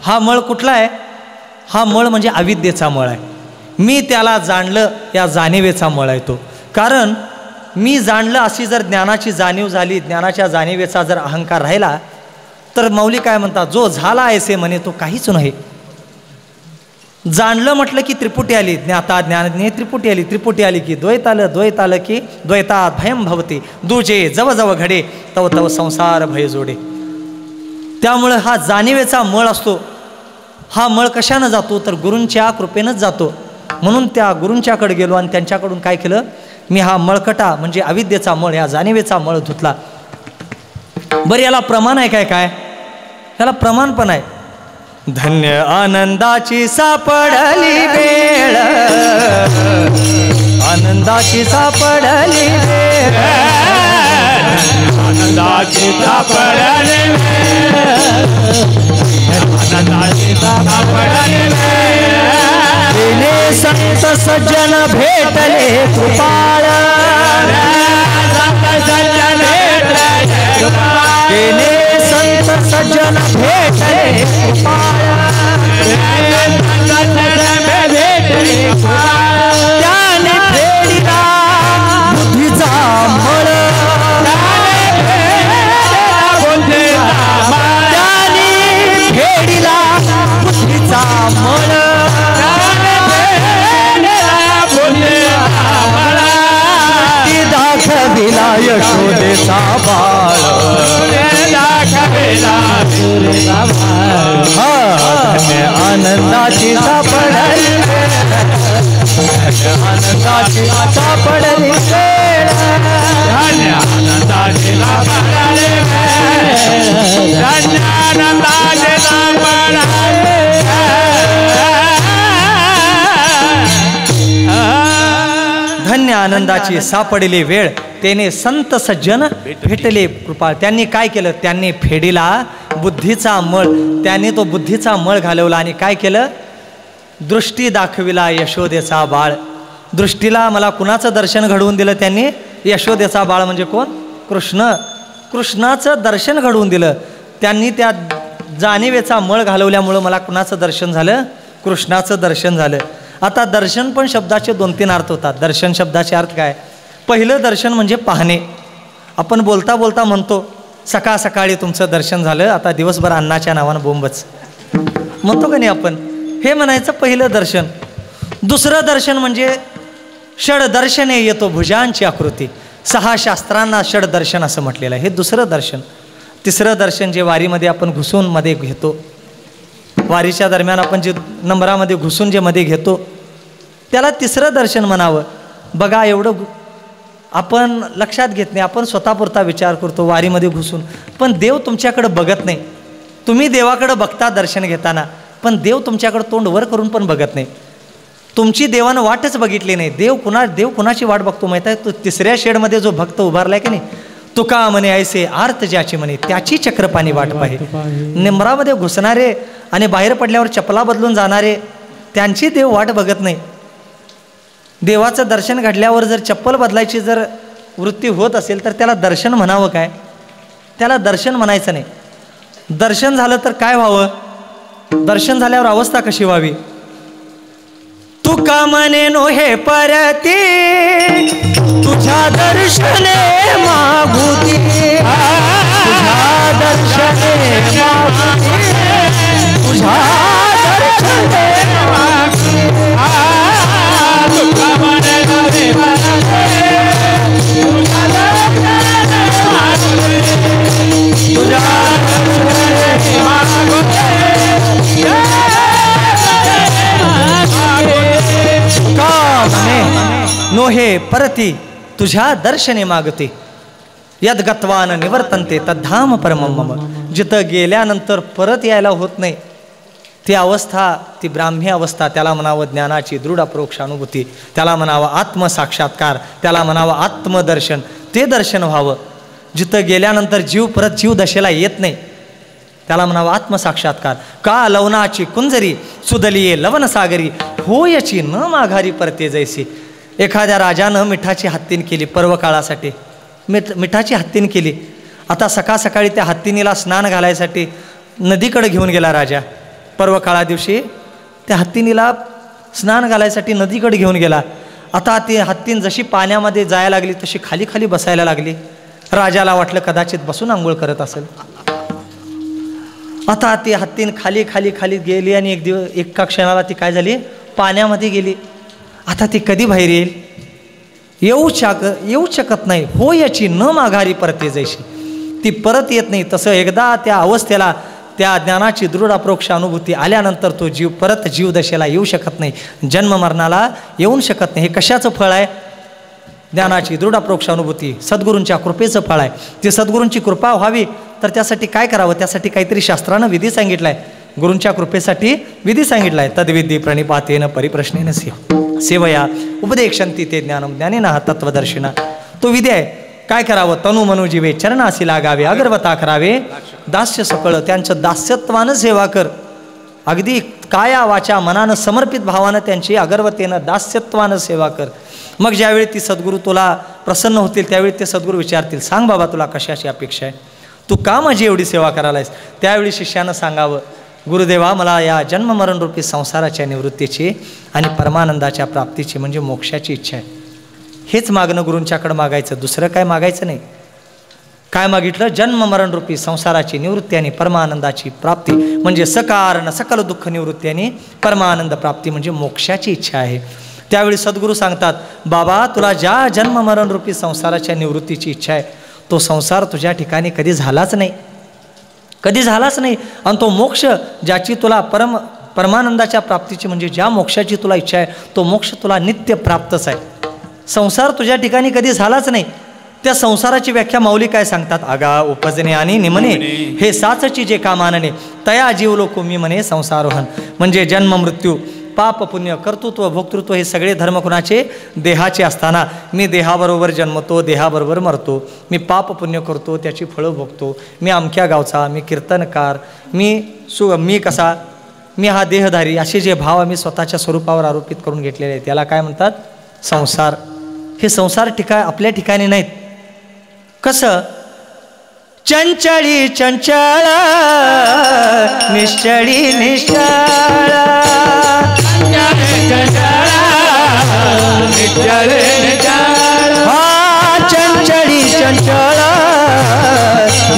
हा मळ कुठला आहे? हा मळ म्हणजे अविद्येचा मळ आहे. मी त्याला जाणलं या जाणीवेचा मळ आहे तो. कारण मी जाणलं अशी जर ज्ञानाची जाणीव झाली, ज्ञानाच्या जाणीवेचा जर अहंकार राहिला तर मौली काय म्हणतात? जो झाला ऐसे म्हणे तो काहीच नाही. जाणलं म्हटलं की त्रिपुटी आली. ज्ञाता ज्ञानज्ञे त्रिपुटी आली. त्रिपुटी आली की द्वैत आलं. द्वैत आलं की द्वैतात भयम भवती दुजे जव जव घडे तव तव संसार भय जोडे. त्यामुळे हा जाणीवेचा मळ असतो. हा मळ कशानं जातो? तर गुरूंच्या कृपेनंच जातो. म्हणून त्या गुरूंच्याकडे गेलो आणि त्यांच्याकडून काय केलं? मी हा मळकटा म्हणजे अविद्येचा मळ, या जाणीवेचा मळ धुतला. बरं याला प्रमाण आहे काय? काय याला प्रमाण पण आहे. धन्य आनंदाची सापडली वेळ, आनंदाची सापडली वेळ, आनंदाची सापडली वेळ, आनंदाची सापडली वेळ. तिने संत सज्जन भेटले कृपाळ, संत सज्जन भेटले कृपाळ. तिने संत सज्जन भेटले कृपाळ, भेटले कृपाळ. त्याने फेडिला बुद्धीचा मळ, त्याने फेडिला बुद्धीचा बुद्धीचा मळ दाखविला यशोदेचा बाळ आनंदाची सापडली आनंदाची सापडली आनंदाची धन्य आनंदाची सापडली वेळ त्याने संत सज्जन भेटले कृपा. त्यांनी काय केलं? त्यांनी फेडीला बुद्धीचा मळ. त्यांनी तो बुद्धीचा मळ घालवला आणि काय केलं? दृष्टी दाखविला यशोदेचा बाळ. दृष्टीला मला कुणाचं दर्शन घडवून दिलं त्यांनी? यशोदेचा बाळ म्हणजे कोण? कृष्ण. कृष्णाचं दर्शन घडवून दिलं त्यांनी. त्या जाणीवेचा मळ घालवल्यामुळं मला कुणाचं दर्शन झालं? कृष्णाचं दर्शन झालं. आता दर्शन पण शब्दाचे 2-3 अर्थ होतात. दर्शन शब्दाचे अर्थ काय? पहिलं दर्शन म्हणजे पाहणे. आपण बोलता बोलता म्हणतो सकाळ सकाळी तुमचं दर्शन झालं, आता दिवसभर अन्नाच्या नावानं बोंबच म्हणतो का नाही आपण? हे म्हणायचं पहिलं दर्शन. दुसरं दर्शन म्हणजे षडदर्शने येतो भुजांची आकृती. 6 शास्त्रांना षडदर्शन असं म्हटलेलं आहे. हे दुसरं दर्शन. तिसरं दर्शन जे वारीमध्ये आपण घुसून मध्ये घेतो, वारीच्या दरम्यान आपण जे नंबरामध्ये घुसून जे मध्ये घेतो त्याला तिसरं दर्शन म्हणावं. बघा एवढं आपण लक्षात घेत नाही. आपण स्वतःपुरता विचार करतो वारीमध्ये घुसून, पण देव तुमच्याकडं बघत नाही. तुम्ही देवाकडं बघता दर्शन घेताना, पण देव तुमच्याकडं तोंड वर करून पण बघत नाही. तुमची देवानं वाटच बघितली नाही. देव कुणाची वाट बघतो माहीत आहे? तो 3ऱ्या शेडमध्ये जो भक्त उभारलाय की नाही, तुका म्हणे ऐसे आर्त ज्याची म्हणे त्याची चक्रपाणी वाट पाहिजे. निंबरामध्ये घुसणारे आणि बाहेर पडल्यावर चपला बदलून जाणारे त्यांची देव वाट बघत नाही. देवाचं दर्शन घडल्यावर जर चप्पल बदलायची जर वृत्ती होत असेल तर त्याला दर्शन म्हणावं काय? त्याला दर्शन म्हणायचं नाही. दर्शन झालं तर काय व्हावं? दर्शन झाल्यावर अवस्था कशी व्हावी? तुका म्हणे नो हे परती तुझ्या दर्शने मागुती तुझ्या दर्शने मागुती तुझ्या दर्शने मागुती तुका म्हणे नो हे परती तुझ्या दर्शने मागुती तुझ्या दर्शने मागुती नो हे परती तुझ्या दर्शने मागते यद्गत्वान निवर्तन्ते तद्धाम परमं मम. जिथं गेल्यानंतर परत यायला होत नाही ती अवस्था, ती ब्राह्मी अवस्था, त्याला म्हणावं ज्ञानाची दृढ अप्रोक्ष अनुभूती, त्याला म्हणावं आत्मसाक्षात्कार, त्याला म्हणावं आत्मदर्शन. ते दर्शन व्हावं. जिथं गेल्यानंतर जीव परत जीव दशेला येत नाही त्याला म्हणावं आत्मसाक्षात्कार. का लवनाची कुंजरी सुदलिये लवण सागरी होयची न माघारी परते जैसी. एखाद्या राजानं मिठाची हत्तीन केली पर्व काळासाठी. मिठाची हत्तीन केली. आता सकाळ सकाळी त्या हत्तीनीला स्नान घालायसाठी नदीकडे घेऊन गेला राजा. पर्व काळा दिवशी त्या हत्तीनीला स्नान घालायसाठी नदीकडे घेऊन गेला. आता ती हत्तीन जशी पाण्यामध्ये जायला लागली तशी खाली खाली बसायला लागली. राजाला वाटलं कदाचित बसून आंघोळ करत असेल. आता ती हत्तीन खाली खाली खाली गेली आणि एका क्षणाला ती काय झाली? पाण्यामध्ये गेली. आता ती कधी बाहेर येईल? येऊ शकत नाही. हो याची न माघारी परते जैशी. ती परत येत नाही. तसं एकदा त्या अवस्थेला त्या ज्ञानाची दृढ अप्रोक्ष अनुभूती आल्यानंतर तो जीव परत जीवदशेला येऊ शकत नाही. जन्म मरणाला येऊ शकत नाही. हे कशाचं फळ आहे? ज्ञानाची दृढ अप्रोक्ष अनुभूती सद्गुरूंच्या कृपेचं फळ आहे. ती सद्गुरूंची कृपा व्हावी तर त्यासाठी काय करावं? त्यासाठी काहीतरी शास्त्रानं विधी सांगितलाय. गुरूंच्या कृपेसाठी विधी सांगितलाय. तद्विधी प्रणिपातेन परिप्रश्नेन सेवया उपदेक्षन्ति ते ज्ञानम ज्ञानेना तत्वदर्शिना. तो विधी आहे. काय करावं? तनु मनुजीवे चरणासी लागावे अगरवता करावे दास्य सकळ. त्यांचं दास्यत्वानं सेवा कर. अगदी काया वाचा मनानं समर्पित भावानं त्यांची अगरवतेनं दास्यत्वानं सेवा कर. मग ज्यावेळी ती सद्गुरू तुला प्रसन्न होतील त्यावेळी ते सद्गुरू विचारतील सांग बाबा तुला कशाची अपेक्षा आहे? तू का माझी एवढी सेवा करायलायस? त्यावेळी शिष्यानं सांगावं गुरुदेवा मला या जन्ममरणरूपी संसाराच्या निवृत्तीची आणि परमानंदाच्या प्राप्तीची म्हणजे मोक्षाची इच्छा आहे. हेच मागणं गुरूंच्याकडं मागायचं. दुसरं काय मागायचं नाही. काय मागितलं? जन्म मरण रूपी संसाराची निवृत्ती आणि परमानंदाची प्राप्ती म्हणजे सकारण सकल दुःख निवृत्ती आणि परमानंद प्राप्ती म्हणजे मोक्षाची इच्छा आहे. त्यावेळी सद्गुरू सांगतात, बाबा तुला ज्या जन्म मरण रूपी संसाराच्या निवृत्तीची इच्छा आहे तो संसार तुझ्या ठिकाणी कधी झालाच नाही, कधी झालाच नाही. आणि तो मोक्ष ज्याची तुला परमानंदाच्या प्राप्तीची म्हणजे ज्या मोक्षाची तुला इच्छा आहे तो मोक्ष तुला नित्य प्राप्तच आहे. संसार तुझ्या ठिकाणी कधी झालाच नाही. त्या संसाराची व्याख्या माऊली काय सांगतात? आगा उपजणे आणि निमणे हे साचची जे कामानने तया जीवलो मी म्हणे संसारोहन म्हणजे जन्म मृत्यू पाप पुण्य कर्तृत्व भोक्तृत्व हे सगळे धर्म कुणाचे? देहाचे असताना मी देहाबरोबर जन्मतो, देहाबरोबर मरतो, मी पाप पुण्य करतो, त्याची फळं भोगतो, मी अमक्या गावचा, मी कीर्तनकार, मी कसा, मी हा देहधारी, असे जे भाव आम्ही स्वतःच्या स्वरूपावर आरोपित करून घेतलेले आहेत त्याला काय म्हणतात? संसार. हे संसार आपल्या ठिकाणी नाहीत. कसं? चंचळी चंचळ निश्चळी निश्चळ हा चंचळी चंचळ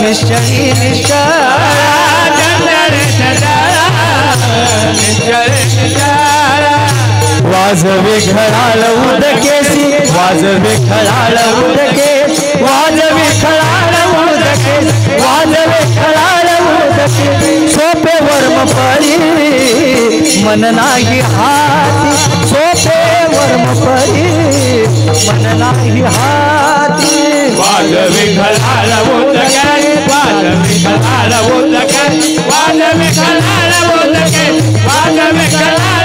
निश्चळी निश्चळ वाजवे खळाळ उदकेसी वाजवे खळाळ उदकेसी वाजवे खळाळ उदकेसी वाजवे खळाळ उदकेसी सोपे वर्म परी मन नाही हाती सोपे वर्म परी मन नाही हाती वाजवे खळाळ उदकेसी वाजवे खळाळ उदकेसी वाजवे खळाळ उदकेसी वाजवे खळाळ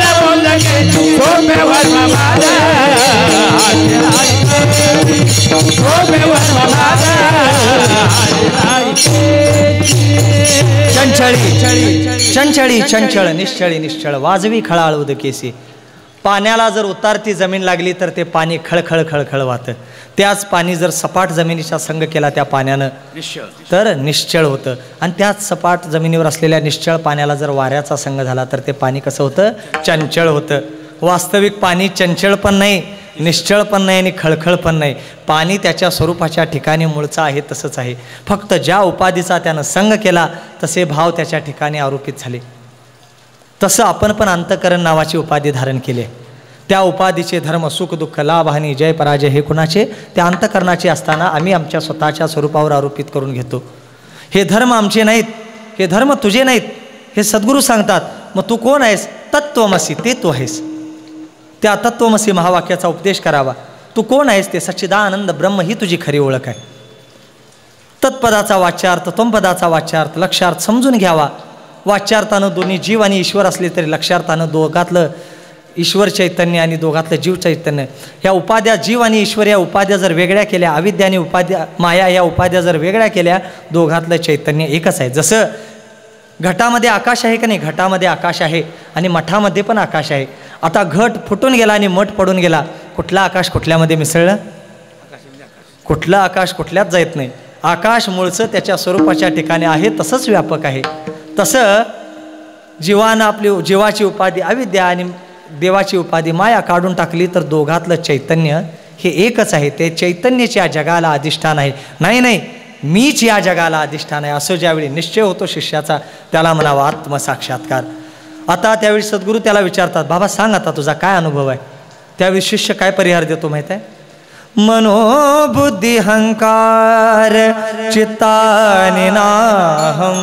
सोपे वर्म माझा सोपे वर्म माझा चंचळी चंचळी चंचळ निश्चळी निश्चळ वाजवी खळाळ उदकेसी. पाण्याला जर उतारती जमीन लागली तर ते पाणी खळखळ खळखळ वाहतं. त्याच पाणी जर सपाट जमिनीचा संग केला त्या पाण्यानं तर निश्चळ होतं. आणि त्याच सपाट जमिनीवर असलेल्या निश्चळ पाण्याला जर वाऱ्याचा संग झाला तर ते पाणी कसं होतं? चंचळ होतं. वास्तविक पाणी चंचळ पण नाही, निश्चळ पण नाही आणि खळखळ पण नाही. पाणी त्याच्या स्वरूपाच्या ठिकाणी मूळचं आहे तसंच आहे. फक्त ज्या उपाधीचा त्यानं संग केला तसे भाव त्याच्या ठिकाणी आरोपित झाले. तसं आपण पण अंतःकरण नावाची उपाधी धारण केली. त्या उपाधीचे धर्म सुख दुःख लाभ हानी जय पराजय हे कुणाचे? त्या अंतःकरणाचे असताना आम्ही आमच्या स्वतःच्या स्वरूपावर आरोपित करून घेतो. हे धर्म आमचे नाहीत, हे धर्म तुझे नाहीत हे सद्गुरू सांगतात. मग तू कोण आहेस? तत्त्वमसी ते तू आहेस. त्या तत्त्वमसी महावाक्याचा उपदेश करावा. तू कोण आहेस? ते सच्चिदानंद ब्रह्म ही तुझी खरी ओळख आहे. तत्पदाचा वाच्यार्थ त्वंपदाचा वाच्यार्थ लक्षार्थ समजून घ्यावा. वाच्यार्थानं दोन्ही जीव आणि ईश्वर असले तरी लक्षार्थानं दोघातलं ईश्वर चैतन्य आणि दोघातलं जीव चैतन्य. ह्या उपाध्या जीव आणि ईश्वर या उपाध्या जर वेगळ्या केल्या, अविद्या आणि उपाध्या माया या उपाध्या जर वेगळ्या केल्या, दोघातलं चैतन्य एकच आहे. जसं घटामध्ये आकाश आहे का नाही? घटामध्ये आकाश आहे आणि मठामध्ये पण आकाश आहे. आता घट फुटून गेला आणि मठ पडून गेला, कुठला आकाश कुठल्यामध्ये मिसळलं? कुठलं आकाश कुठल्यात जात नाही. आकाश मूळचं त्याच्या स्वरूपाच्या ठिकाणी आहे तसंच व्यापक आहे. तसं जीवानं आपली जीवाची उपाधी अविद्या आणि देवाची उपाधी माया काढून टाकली तर दोघातलं चैतन्य हे एकच आहे. ते चैतन्याचे या जगाला अधिष्ठान आहे. नाही मीच या जगाला अधिष्ठान आहे असं ज्यावेळी निश्चय होतो शिष्याचा त्याला म्हणावा आत्मसाक्षात्कार. आता त्यावेळी सद्गुरू त्याला विचारतात, बाबा सांग आता तुझा काय अनुभव आहे? त्यावेळी शिष्य काय परिहार देतो माहीत आहे? मनोबुद्धी हंकार चित्तानि नाहम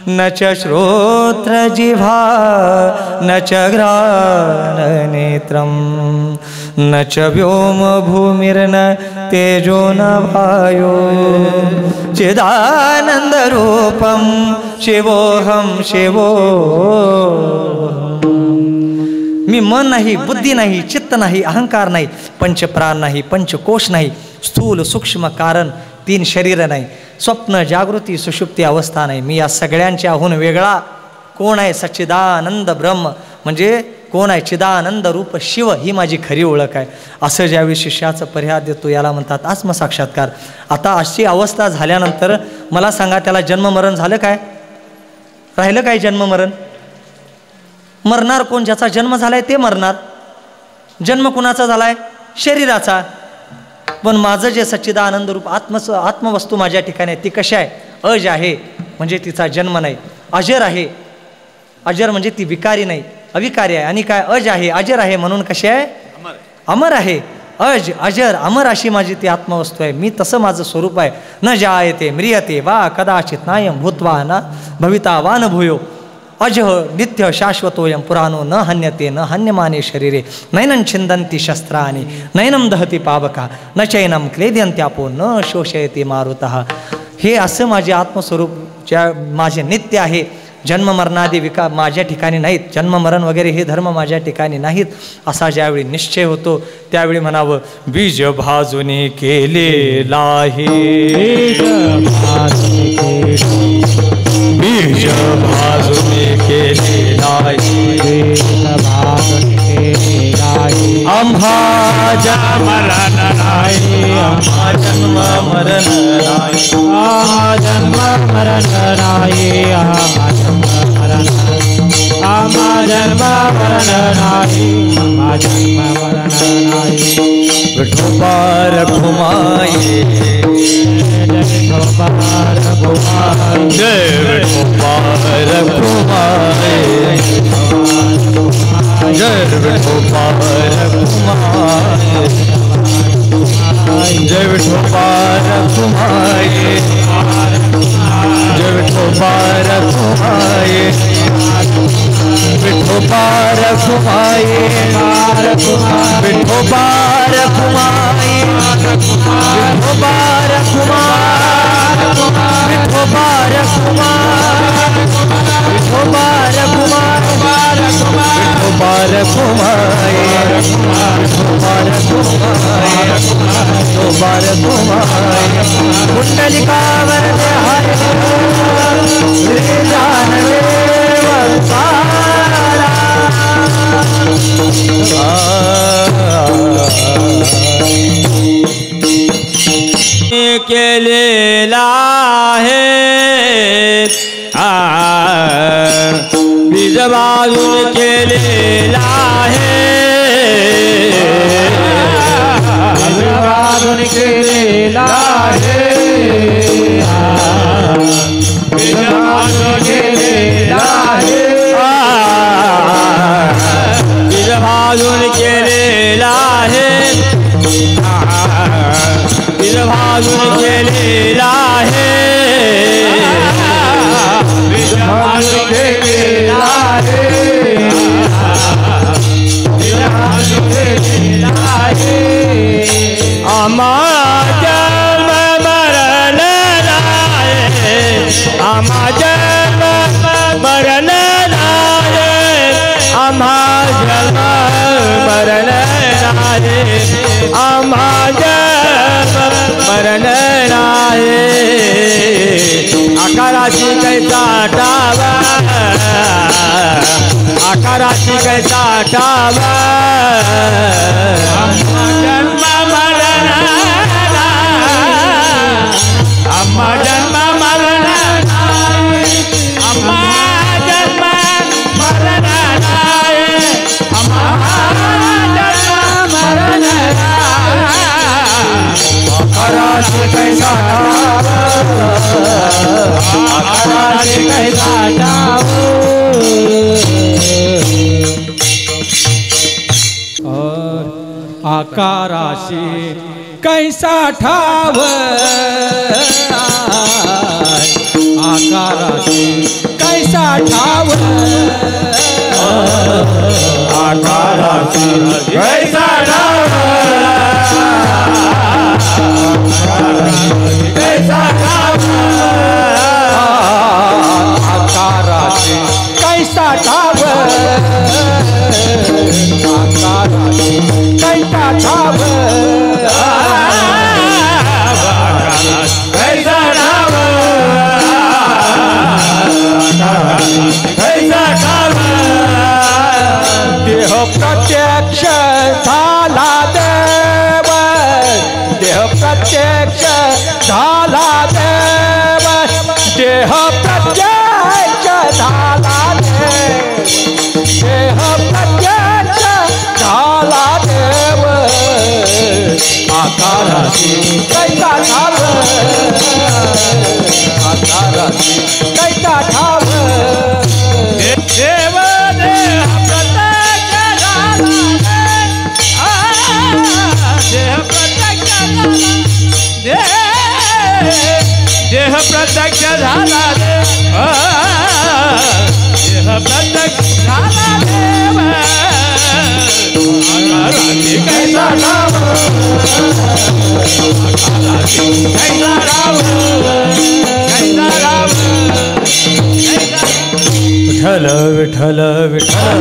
न च श्रोत्र जिह्वा न च घ्राण नेत्रम न च व्योम भूमिर्न तेजो न वायो चिदानंद रूपम शिवोहम शिवो. मी मन नाही, बुद्धी नाही, चित्त नाही, अहंकार नाही, पंचप्राण नाही, पंचकोश नाही, स्थूल सूक्ष्म कारण, तीन शरीर नाही, स्वप्न जागृती सुषुप्ती अवस्था नाही. मी या सगळ्यांच्याहून वेगळा कोण आहे? सच्चिदानंद ब्रह्म म्हणजे कोण आहे? चिदानंद रूप शिव ही माझी खरी ओळख आहे. असं ज्यावेळी शिष्याचं परिहार देतो याला म्हणतात आत्मसाक्षात्कार. आता अशी अवस्था झाल्यानंतर मला सांगा त्याला जन्ममरण झालं काय? राहिलं काय जन्ममरण? मरणार कोण? ज्याचा जन्म झालाय ते मरणार. जन्म कुणाचा झालाय? शरीराचा. पण माझं जे सच्चिदानंद रूप आत्मवस्तू माझ्या ठिकाणी आहे ती कशी आहे? अज आहे म्हणजे तिचा जन्म नाही. अजर आहे, अजर म्हणजे ती विकारी नाही, अविकारी आहे. आणि काय? अज आहे, अजर आहे म्हणून कशी आहे? अमर आहे. अज अजर अमर अशी माझी ती आत्मवस्तू आहे. मी तसं माझं स्वरूप आहे. न जायते म्रियते वा कदाचित नायम भूत्वा न भविता वा न भूयो अजह नित्य शाश्वतोयम पुराणो न हन्यते न हन्यमाने शरीरे नैनं छिंदन्ति शस्त्राणि नैनं दहति पावका न चैनं क्लेद्यन्त्यापो न शोषयति मारुतः. हे असं माझे आत्मस्वरूप ज्या माझे नित्य आहे. जन्म मरणादी माझ्या ठिकाणी नाहीत. जन्म मरण वगैरे हे धर्म माझ्या ठिकाणी नाहीत. असा ज्यावेळी निश्चय होतो त्यावेळी म्हणावं बीज भाजुनी केलेला आहे, बीज भाजुनी केलेला आम्हा जन्म मरण नाही, आम्हा जन्म मरण नाही, आम्हा जन्म मरण नाही, आम्हा जन्म मरण आम्हा जन्म मरण नाही, आम्हा जन्म मरण नाही. विठोबा रखुमाई विठोबा रखुमाई जय विठोबा रखुमाई जय विठोबा रखुमाई जय विठोबा रखुमाई जय विठोबा रखुमाई विठोबा रखुमाई विठोबा रखुमाई विठोबा रखुमाई विठोबा रखुमाई विठोबा रखुमाई विठोबा रखुमाई विठोबा रखुमाई विठोबा रखुमाई कुंडलिका वरदे हरे श्री जानवे केलेला आहे बीज भाजून केलेला आहे, बीज भाजून केलेला आहे, बीज भाजून केलेला आहे, बीज भाजून केलेला आहे, बीज भाजून केलेला आहे, बीज भाजून केलेला आहे, बीज भाजून केलेला आहे. आम्हा जन्म मरण नाही, आम्हा जन्म मरण नाही, आम्हा जन्म मरण नाही, आम्हा जन्म मरण नाही. आकाराची कैसा टावा, आकाराची कैसा टावा, आम्हा जन्म मरण आम्हा जन्म मरण आम्हा जन्म मरण आम्हा जन्म मरण आकाराची कैसा आकाराची कैसा आकाराशी कैसा ठाव, आकाराशी कैसा ठाव, आकाराशी कैसा ठाव, कैसा ठाव, आकाराशी कैसा ठाव, आकाराशी कैसा ठाव, कैसा ठाव, कैसा ठाव. देह प्रत्यक्ष झाला विठ्ठल विठ्ठल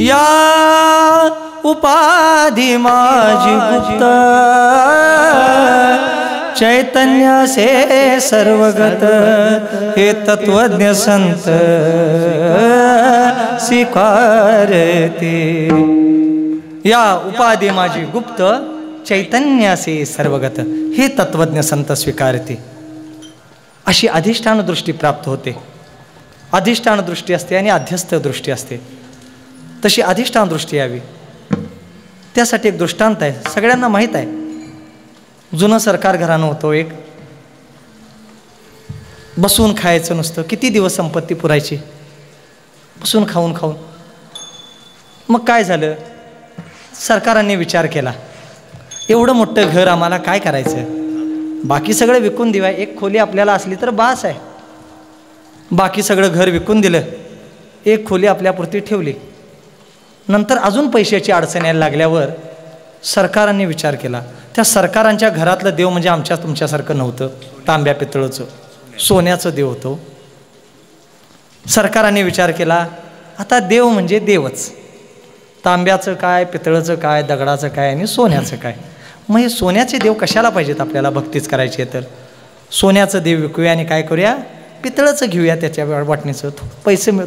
या उपाधि माझी गुप्त चैतन्य से सर्वगत हे तत्वज्ञ संत स्वीकारते। या उपाधि माझी गुप्त चैतन्य से सर्वगत हे तत्वज्ञ संत स्वीकारते। अशी अधिष्ठान दृष्टी प्राप्त होते। अधिष्ठान दृष्टी असते आणि अध्यस्थ दृष्टी असते। तशी अधिष्ठान दृष्टी यावी त्यासाठी एक दृष्टांत आहे, सगळ्यांना माहीत आहे। जुनं सरकार घराणं होतं एक, बसून खायचं नुसतं, किती दिवस संपत्ती पुरायची, बसून खाऊन खाऊन। मग काय झालं, सरकारांनी विचार केला एवढं मोठं घर आम्हाला काय करायचं, बाकी सगळं विकून देऊया, एक खोली आपल्याला असली तर बास आहे। बाकी सगळं घर विकून दिलं, एक खोली आपल्यापुरती ठेवली। नंतर अजून पैशाची अडचण यायला लागल्यावर सरकारांनी विचार केला, त्या सरकारांच्या घरातलं देव म्हणजे आमच्या तुमच्यासारखं नव्हतं, तांब्या पितळाचं सोन्याचं देव होतं। सरकारांनी विचार केला आता देव म्हणजे देवच, तांब्याचं काय, पितळाचं काय, दगडाचं काय आणि सोन्याचं काय, मग हे सोन्याचे देव कशाला पाहिजेत आपल्याला भक्तीच करायची आहे तर सोन्याचं देव विकूया आणि काय करूया, पितळाचं घेऊया, त्याच्या वाटणीचं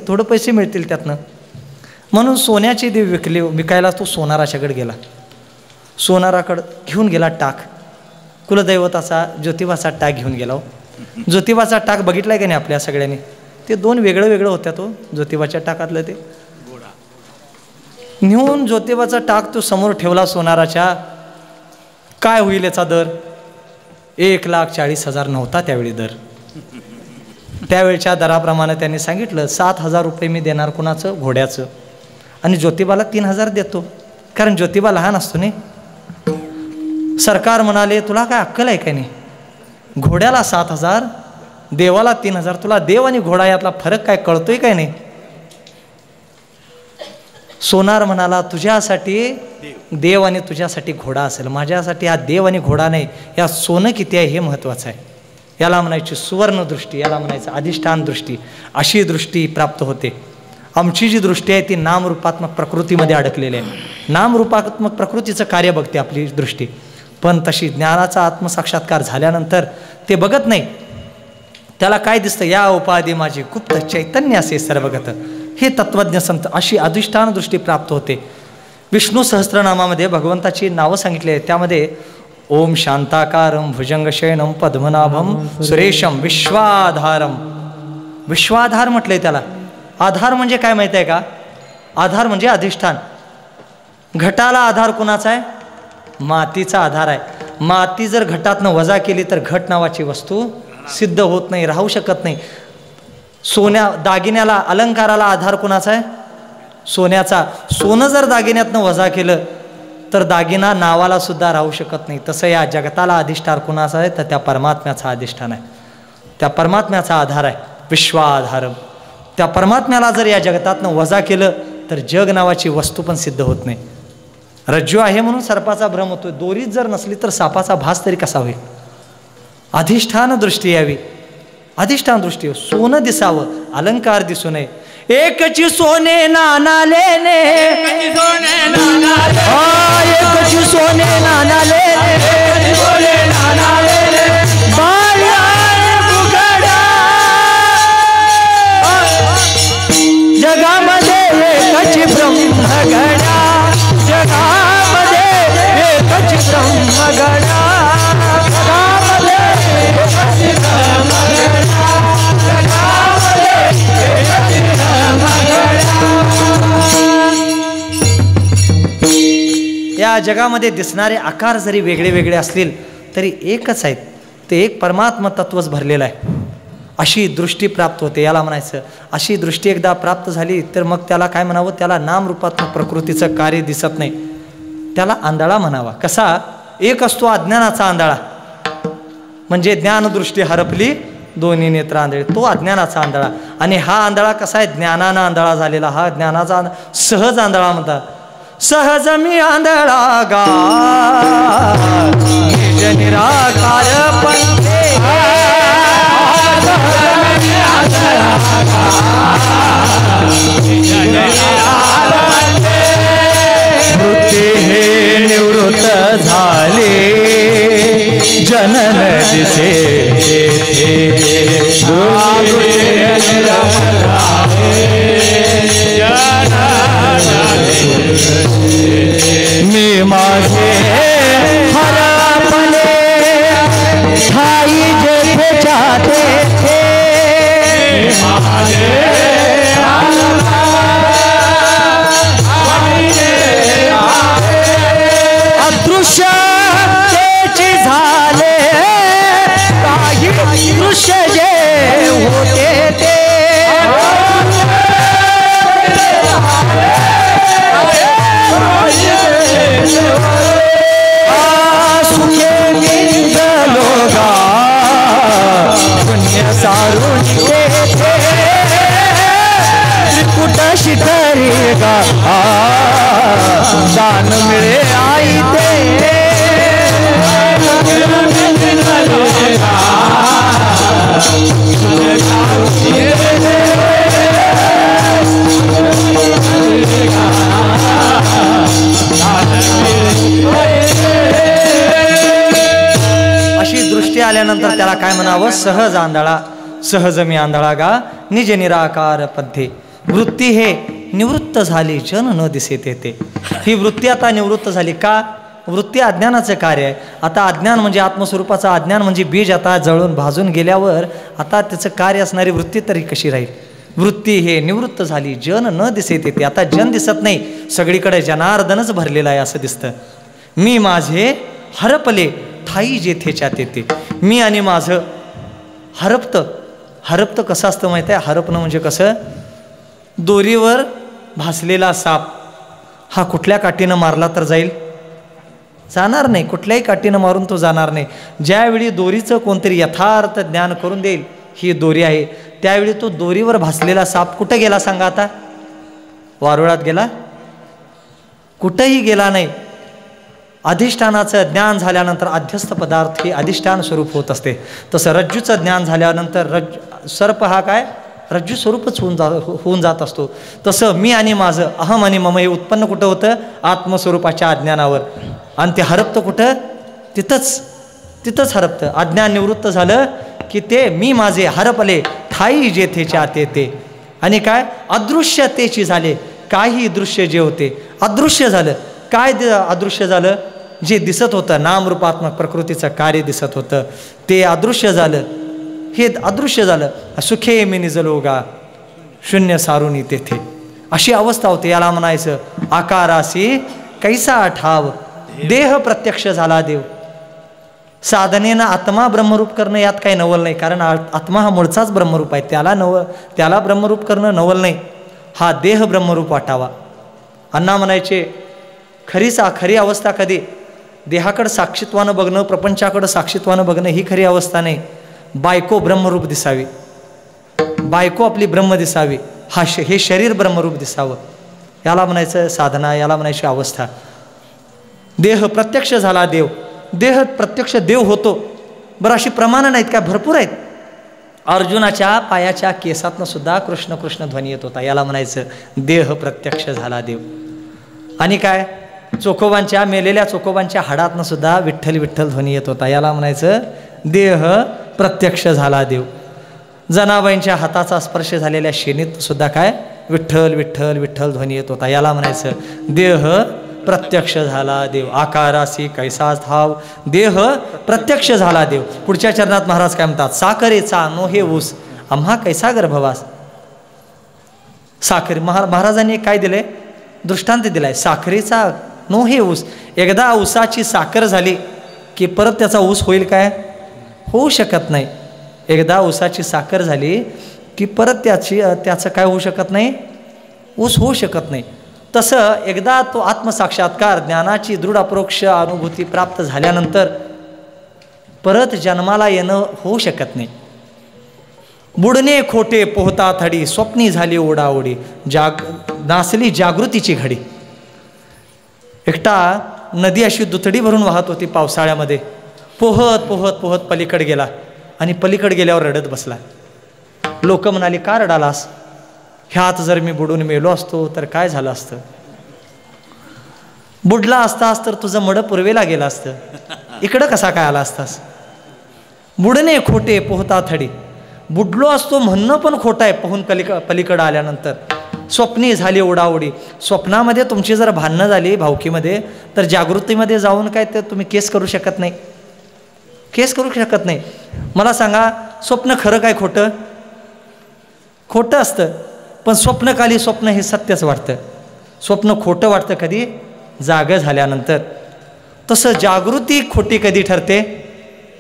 थोडं पैसे मिळतील त्यातनं। म्हणून सोन्याचे देव विकायला तो सोनाराच्याकडे गेला। सोनाराकडे घेऊन गेला टाक, कुलदैवताचा ज्योतिबाचा टाक घेऊन गेला। ज्योतिबाचा टाक बघितलाय का नाही आपल्या सगळ्यांनी, ते दोन वेगळं वेगळं होत्या, तो ज्योतिबाच्या टाकातलं ते नेऊन ज्योतिबाचा टाक तो समोर ठेवला सोनाराच्या। काय होईल याचा दर, 1,40,000 नव्हता त्यावेळी दर। त्यावेळच्या दराप्रमाणे त्यांनी सांगितलं 7,000 रुपये मी देणार कुणाचं, घोड्याचं, आणि ज्योतिबाला 3,000 देतो, कारण ज्योतिबा लहान असतो नाही। सरकार म्हणाले तुला काय अक्कल आहे काय नाही, घोड्याला 7,000 देवाला 3,000, तुला देव आणि घोडा यातला फरक काय कळतोय काय नाही। सोनार म्हणाला तुझ्यासाठी देव आणि तुझ्यासाठी घोडा असेल, माझ्यासाठी हा देव आणि घोडा नाही, या सोनं किती आहे हे महत्त्वाचं आहे। याला म्हणायची सुवर्ण दृष्टी, याला म्हणायचं अधिष्ठान दृष्टी। अशी दृष्टी प्राप्त होते। आमची जी दृष्टी आहे ती नामरूपात्मक प्रकृतीमध्ये अडकलेली आहे, नामरूपात्मक प्रकृतीचं कार्य बघते आपली दृष्टी, पण तशी ज्ञानाचा आत्मसाक्षात्कार झाल्यानंतर ते बघत नाही। त्याला काय दिसतं, या उपाधी माझी गुप्त चैतन्य असे सर्वगत हे तत्वज्ञ संत, अशी अधिष्ठान दृष्टी प्राप्त होते। विष्णू सहस्त्रनामामध्ये भगवंताची नावं सांगितली आहेत, त्यामध्ये ओम शांताकारं भुजंगशयनं पद्मनाभं सुरेशं विश्वाधारं, विश्वाधार म्हटलंय त्याला। आधार म्हणजे काय माहिती आहे का, आधार म्हणजे अधिष्ठान। घटाला आधार कुणाचा आहे, मातीचा आधार आहे। माती जर घटातनं वजा केली तर घट नावाची वस्तू सिद्ध होत नाही, राहू शकत नाही। दागिन्याला अलंकाराला आधार कुणाचा आहे, सोन्याचा। सोनं जर दागिन्यातनं वजा केलं तर दागिना नावाला सुद्धा राहू शकत नाही। तसं या जगताला अधिष्ठान कुणाचा आहे तर त्या परमात्म्याचा अधिष्ठान आहे, त्या परमात्म्याचा आधार आहे विश्वाधारम। त्या परमात्म्याला जर या जगतातनं वजा केलं तर जग नावाची वस्तू पण सिद्ध होत नाही। रज्जू आहे म्हणून सर्पाचा भ्रम होतो, दोरीच जर नसली तर सापाचा भास तरी कसा होईल। अधिष्ठान दृष्टी यावी, अधिष्ठान दृष्टी, सोनं दिसावं, अलंकार दिसू नये। एकची सोने नाना लेने, एकची सोने नाना लेने, जगामध्ये एकच ब्रह्मगडा, जगामध्ये एकच ब्रह्मगडा, जगामध्ये एकच ब्रह्मगडा, जगामध्ये एकच ब्रह्मगडा। या जगामध्ये दिसणारे आकार जरी वेगळे वेगळे असतील तरी एकच आहेत, ते एक परमात्मा तत्वच भरलेलं आहे। अशी दृष्टी प्राप्त होते. याला म्हणायचं अशी दृष्टी एकदा प्राप्त झाली तर मग त्याला काय म्हणावं, त्याला नामरूपात्मक प्रकृतीचं कार्य दिसत नाही, त्याला आंधळा म्हणावा. कसा? एक असतो अज्ञानाचा आंधळा, म्हणजे ज्ञानदृष्टी हरपली, दोन्ही नेत्र आंधळे, तो अज्ञानाचा आंधळा. आणि हा आंधळा कसा आहे? ज्ञानानं आंधळा झालेला. हा ज्ञानाचा सहज आंधळा म्हणतात. सहज मी आंधळा गा निज निराकार पंथे, वृत्ती हे निवृत्त झाले जनन दिसे मी माझे हरपले ठाई जेथे जाते अदृश्य तेची झाले काही दृश्य जे होते ते सुखे निंदलो गा पुण्य सारून त्रिकुट शिखरी गा दान मिळे आई ते अशी दृष्टी आल्यानंतर त्याला काय म्हणावं? सहज आंधळा. सहज मी आंधळा गा निज निराकार पद्धे. वृत्ती हे निवृत्त झाली जन न दिसे तेथे. ही वृत्ती आता निवृत्त झाली. का? वृत्ती अज्ञानाचं कार्य आहे. आता अज्ञान म्हणजे आत्मस्वरूपाचं अज्ञान म्हणजे बीज आता जळून भाजून गेल्यावर आता त्याचं कार्य असणारी वृत्ती तरी कशी राहील? वृत्ती हे निवृत्त झाली जन न दिसे तेथे. आता जन दिसत नाही, सगळीकडे जनार्दनच भरलेला आहे असं दिसतं. मी माझे हरपले ठाई जेथेच्या तेथे. मी आणि माझं हरपतं. हरपतं कसं असतं माहिती आहे? हरपणं म्हणजे कसं? दोरीवर भासलेला साप हा कुठल्या काठीनं मारला तर जाईल? जाणार नाही. कुठल्याही काठीनं मारून तो जाणार नाही. ज्यावेळी दोरीचं कोणतरी यथार्थ ज्ञान करून देईल ही दोरी आहे, त्यावेळी तो दोरीवर भासलेला साप कुठं गेला सांगा? आता वारुळात गेला? कुठंही गेला नाही. अधिष्ठानाचं ज्ञान झाल्यानंतर अध्यस्थ पदार्थ हे अधिष्ठान स्वरूप होत असते. तसं रज्जूचं ज्ञान झाल्यानंतर सर्प हा काय? रज्जू स्वरूपच होऊन जात असतो. तसं मी आणि माझं अहम आणि मम हे उत्पन्न कुठं होतं? आत्मस्वरूपाच्या अज्ञानावर. आणि ते हरपतं कुठं? तिथंच हरपतं. अज्ञान निवृत्त झालं की ते मी माझे हरपले ठाई जेथेच्या तेथे. आणि काय? अदृश्यतेची झाले. काही दृश्य जे होते अदृश्य झालं. काय अदृश्य झालं? जे दिसत होतं नामरूपात्मक प्रकृतीचं कार्य दिसत होतं ते अदृश्य झालं. हे अदृश्य झालं. सुखे मी निजलो गा शून्य सारुनी तेथे. अशी अवस्था होते. याला म्हणायचं आकारासी कैसा ठाव देह प्रत्यक्ष झाला देव. साधनेनं आत्मा ब्रह्मरूप करणं यात काही नवल नाही, कारण आत्मा हा मूळचाच ब्रह्मरूप आहे. त्याला ब्रह्मरूप करणं नवल नाही. हा देह ब्रह्मरूप वाटावा. अण्णा म्हणायचे खरी अवस्था कधी? देहाकडं साक्षीत्वानं बघणं, प्रपंचाकडं साक्षीत्वानं बघणं ही खरी अवस्था नाही. बायको ब्रह्मरूप दिसावी, बायको आपली ब्रह्म दिसावी, हे शरीर ब्रह्मरूप दिसावं, याला म्हणायचं साधना, याला म्हणायची अवस्था. देह प्रत्यक्ष झाला देव. देह प्रत्यक्ष देव होतो. बरं अशी प्रमाणं नाहीत का? भरपूर आहेत. अर्जुनाच्या पायाच्या केसातनं सुद्धा कृष्ण कृष्ण ध्वनी येत होता. याला म्हणायचं देह प्रत्यक्ष झाला देव. आणि काय? चोखोबांच्या मेलेल्या चोखोबांच्या हाडातनं सुद्धा विठ्ठल विठ्ठल ध्वनी येत होता. याला म्हणायचं देह प्रत्यक्ष झाला देव. जनाबाईंच्या हाताचा स्पर्श झालेल्या शेनीत सुद्धा काय? विठ्ठल विठ्ठल विठ्ठल ध्वनी येत होता. याला म्हणायचं देह प्रत्यक्ष झाला देव. आकारासी कैसा ठाव देह प्रत्यक्ष झाला देव. पुढच्या चरणात महाराज काय म्हणतात? साखरेचा नो हे ऊस आम्हा कैसा गर्भवास. साखर महाराजांनी काय दिले? दृष्टांत दिलाय. साखरेचा नो हे ऊस. एकदा ऊसाची साखर झाली की परत त्याचा ऊस होईल काय? होऊ शकत नाही. एकदा ऊसाची साखर झाली की परत त्याचं काय होऊ शकत नाही, ऊस होऊ शकत नाही. तसं एकदा तो आत्मसाक्षात्कार ज्ञानाची दृढ अप्रोक्ष अनुभूती प्राप्त झाल्यानंतर परत जन्माला येणं होऊ शकत नाही. बुडणे खोटे पोहता थडी, स्वप्नी झाली ओढाओढी, नासली जागृतीची घडी. एकटा नदी अशी दुथडी भरून वाहत होती पावसाळ्यामध्ये. पोहत पोहत पोहत पलीकडे गेला आणि पलीकडे गेल्यावर रडत बसला. लोक म्हणाली, का रडालास? ह्यात जर मी बुडून मेलो असतो तर काय झालं असतं? बुडला असतास तर तुझं मड पूर्वेला गेलं असतं, इकडं कसा काय आला असतास? बुडणे खोटे पोहता थडी, बुडलो असतो म्हणणं पण खोटं आहे पोहून पलीकडं आल्यानंतर. स्वप्नी झाली ओढाओढी, स्वप्नामध्ये तुमची जर भांडणं झाली भावकीमध्ये तर जागृतीमध्ये जाऊन काय तर तुम्ही केस करू शकत नाही, केस करू शकत नाही. मला सांगा, स्वप्न खरं काय खोटं? खोटं असतं, पण स्वप्नकाली स्वप्न हे सत्यच वाटतं. स्वप्न खोटं वाटतं कधी? जागं झाल्यानंतर. तसं जागृती खोटी कधी ठरते?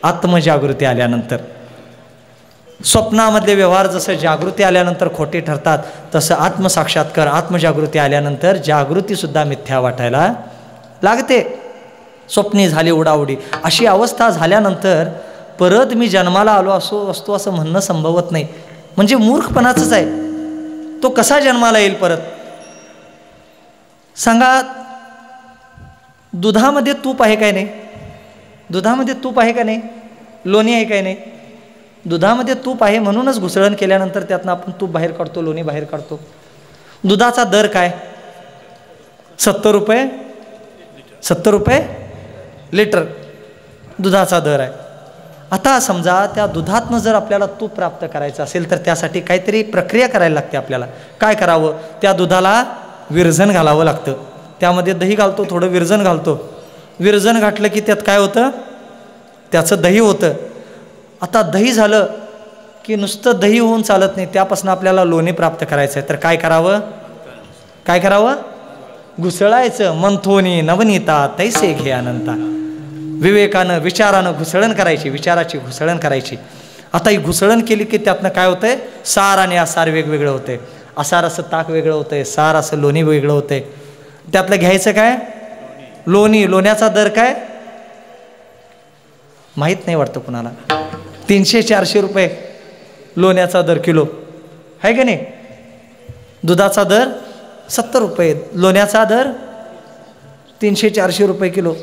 आत्मजागृती आल्यानंतर. स्वप्नामधले व्यवहार जसं जागृती आल्यानंतर खोटे ठरतात, तसं आत्मसाक्षात्कार आत्मजागृती आल्यानंतर जागृतीसुद्धा मिथ्या वाटायला लागते. स्वप्नी झाली उडाउडी अशी अवस्था झाल्यानंतर परत मी जन्माला आलो असतो असं म्हणणं संभवत नाही. म्हणजे मूर्खपणाचंच आहे. तो कसा जन्माला येईल परत? सांगा, दुधामध्ये तूप आहे काय नाही? दुधामध्ये तूप आहे का नाही? लोणी आहे काय नाही? दुधामध्ये तूप आहे म्हणूनच घुसळण केल्यानंतर त्यातनं आपण तूप बाहेर काढतो, लोणी बाहेर काढतो. दुधाचा दर काय? 70 रुपये, 70 रुपये लिटर दुधाचा दर आहे. आता समजा त्या दुधातनं जर आपल्याला तूप प्राप्त करायचं असेल तर त्यासाठी काहीतरी प्रक्रिया करायला लागते. आपल्याला काय करावं? त्या दुधाला विरजण घालावं लागतं. त्यामध्ये दही घालतो, थोडं विरजण घालतो. विरजण घातलं की त्यात काय होतं? त्याचं दही होतं. आता दही झालं की नुसतं दही होऊन चालत नाही, त्यापासून आपल्याला लोणी प्राप्त करायचं आहे तर काय करावं? काय करावं? घुसळायचं. मंथोनी नवनीता तैसे घे अनंता. विवेकानं विचारानं घुसळण करायची, विचाराची घुसळण करायची. आता ही घुसळण केली की त्यातनं काय होतंय? सार आणि आसार वेगवेगळं होतंय. आसार असं ताक वेगळं होतंय, सार असं लोणी वेगळं होतंय. त्यातलं घ्यायचं काय? लोणी. लोण्याचा दर काय माहीत नाही वाटतं कुणाला. 300-400 रुपये लोण्याचा दर किलो आहे का नाही? दुधाचा दर 70 रुपये, लोण्याचा दर 300-400 रुपये किलो.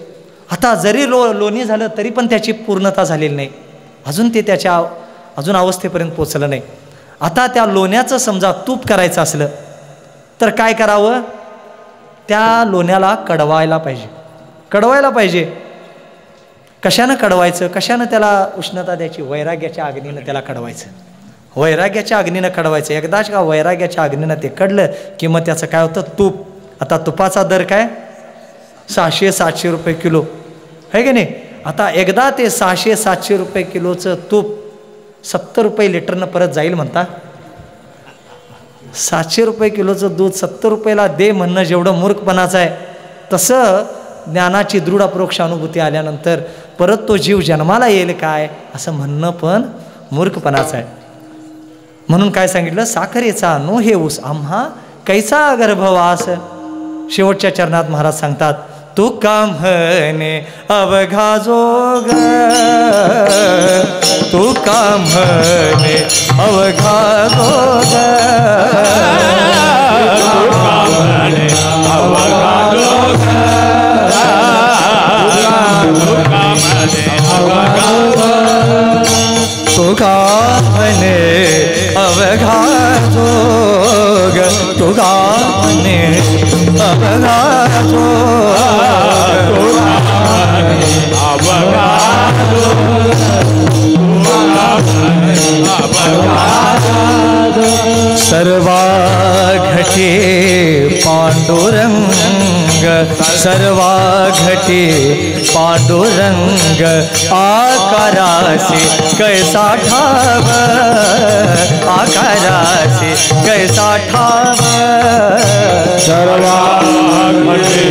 आता जरी लोणी झालं तरी पण त्याची पूर्णता झालेली नाही, अजून ते त्याच्या अजून अवस्थेपर्यंत पोचलं नाही. आता त्या लोण्याचं समजा तूप करायचं असलं तर काय करावं? त्या लोण्याला कडवायला पाहिजे. कडवायला पाहिजे. कशानं कडवायचं? कशानं त्याला उष्णता द्यायची? वैराग्याच्या अग्नीनं त्याला कडवायचं. वैराग्याच्या अग्नीनं कडवायचं. एकदाच का वैराग्याच्या अग्नीनं ते कडलं की मग त्याचं काय होतं? तूप. आता तुपाचा दर काय? 600-700 रुपये किलो आहे की नाही? आता एकदा ते 600-700 रुपये किलोचं तूप 70 रुपये लिटरनं परत जाईल म्हणता? 700 रुपये किलोचं दूध 70 रुपयाला दे म्हणणं जेवढं मूर्खपणाचं आहे, तसं ज्ञानाची दृढ अप्रोक्ष अनुभूती आल्यानंतर परत तो जीव जन्माला येईल काय असं म्हणणं पण मूर्खपणाचं आहे. म्हणून काय सांगितलं? साखरेचा नो हे ऊस आम्हा कैसा गर्भवास. शेवटच्या चरणात महाराज सांगतात, तू का म्हणे अवघा जोग, तू का म्हणे अवघा जोग, तू का म्हणे अवघा जोग, तू का म्हणे अवघा जोग, तू का म्हणे अवघा जोग, तू का म्हणे अवघा जोग, तू का म्हणे अवघा जोग, तू का म्हणे अवघा जोग. सर्वा घटे पांडुरंग, सर्वा घटे पांडुरंग, आकारासे कैसा ठाव, आकारासे कैसा ठाव. सर्वा घटे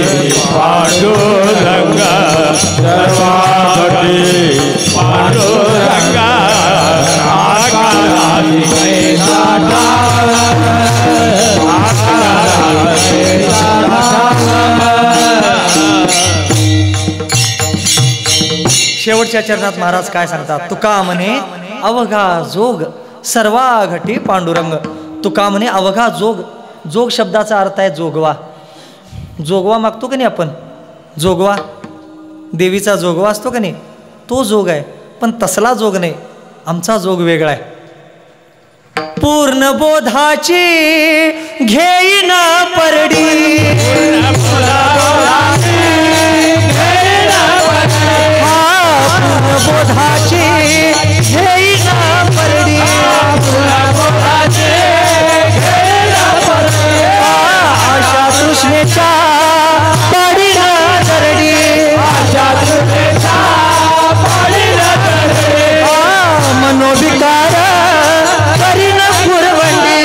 पांडुरंग, सर्वा घटे पांडुरंग, देवाच्या चरणात महाराज काय सांगतात? तुका म्हणे अवघा जोग सर्वा घटी पांडुरंग. तुका म्हणे अवघा जोग. जोग शब्दाचा अर्थ आहे जोगवा. जोगवा मागतो का नाही आपण? जोगवा, देवीचा जोगवा असतो का नाही, तो जोग आहे. पण तसला जोग नाही, आमचा जोग वेगळा आहे. पूर्ण बोधाची घेईन परडी, पूर्ण बोधाची घेईन परडी, आशा तृष्णेच्या पाडीन दरडी, मनोविकार करीन पुरवंडी,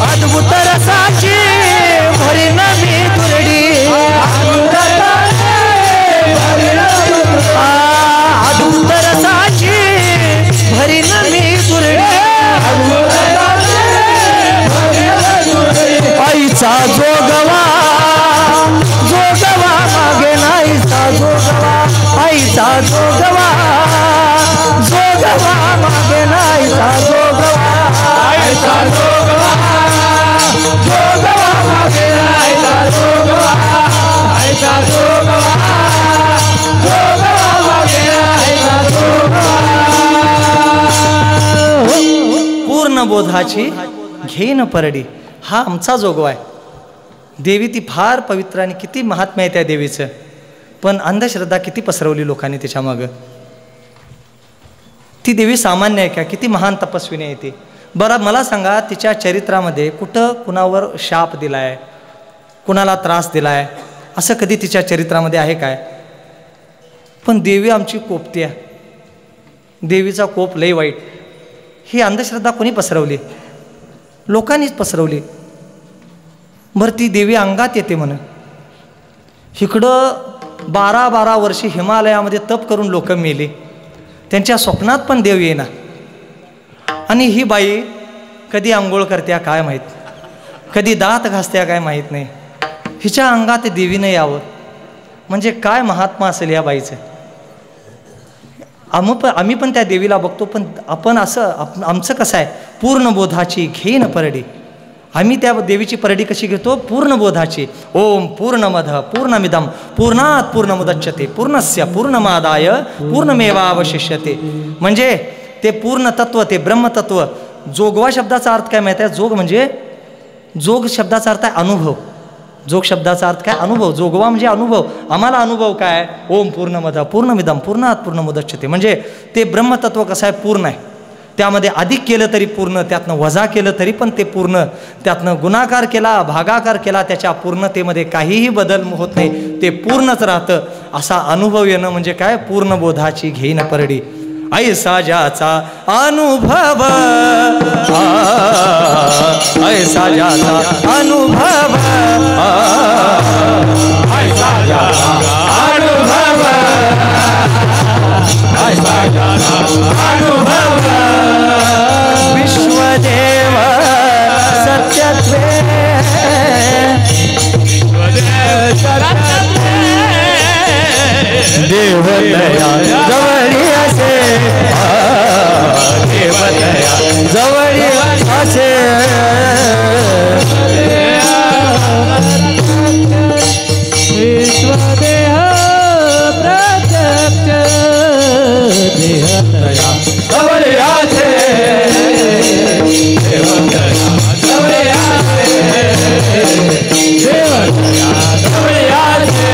अद्भुत रसाची भरीन मी दुरडी, अद्भुत रसाची भरीन मी दुरडी, आईचा जोगवा जोगवा मागे नाहीचा जोगवा, आईचा जोगवा जोगवा मागे नाहीचा जोगवा, आईचा जोगवा जोगवा मागे नाहीचा जोगवा, आईचा जोगवा जोगवा मागे नाहीचा जोगवा. पूर्ण बोधाची घेईन परडी, हा आमचा जोगवा आहे. देवी ती फार पवित्र आणि किती महात्म्य आहे त्या देवीचं. पण अंधश्रद्धा किती पसरवली लोकांनी त्याच्यामागं. ती देवी सामान्य आहे का? किती महान तपस्विनी आहे ती. बरं मला सांगा, तिच्या चरित्रामध्ये कुठं कुणावर शाप दिलाय, कुणाला त्रास दिलाय, असं कधी तिच्या चरित्रामध्ये आहे काय? पण देवी आमची कोपती आहे, देवीचा कोप लय वाईट. ही अंधश्रद्धा कोणी पसरवली? लोकांनीच पसरवली. बरं ती देवी अंगात येते म्हण. इकडं 12-12 वर्षे हिमालयामध्ये तप करून लोक मेली, त्यांच्या स्वप्नात पण देव येईना. आणि ही बाई कधी आंघोळ करत्या काय माहीत, कधी दात घासत्या काय माहीत नाही. हिच्या अंगात देवीनं यावं म्हणजे काय महात्मा असेल या बाईचं. आम्ही पण त्या देवीला बघतो, पण आपण असं आमचं कसं आहे? पूर्ण बोधाची घेईन परडी. आम्ही त्या देवीची परडी कशी घेतो? पूर्ण बोधाची. ओम पूर्णमद पूर्णमिदम पूर्णात पूर्णमुदच्यते पूर्णस्य पूर्णमादाय पूर्णमेवावशिष्यते. म्हणजे ते पूर्ण तत्व, ते ब्रह्मतत्व. जोगवा शब्दाचा अर्थ काय माहिती आहे? जोग म्हणजे, जोग शब्दाचा अर्थ आहे अनुभव. जोग शब्दाचा अर्थ काय? अनुभव. जोगवा म्हणजे अनुभव. आम्हाला अनुभव काय? ओम पूर्णमद पूर्णमिदम पूर्णात पूर्णमुदच्यते. म्हणजे ते ब्रह्मतत्व कसं आहे? पूर्ण आहे. त्यामध्ये अधिक केलं तरी पूर्ण, त्यातनं वजा केलं तरी पण ते पूर्ण, त्यातनं गुणाकार केला, भागाकार केला, त्याच्या पूर्णतेमध्ये काहीही बदल होत नाही, ते पूर्णच राहतं. असा अनुभव येणं म्हणजे काय? पूर्ण बोधाची घेईन परडी. ऐसा ज्याचा अनुभव, ऐसा ज्याचा अनुभव, ऐसा ज्याचा अनुभव, ऐसा ज्याचा अनुभव, विश्वदेव सत्यत्वे, देवदया जवळी असे, देवदया जवळी असे, विश्वदेह प्रत्यक्ष देवदया जवळी असे, देवदया जवळी असे, देवदया जवळी असे.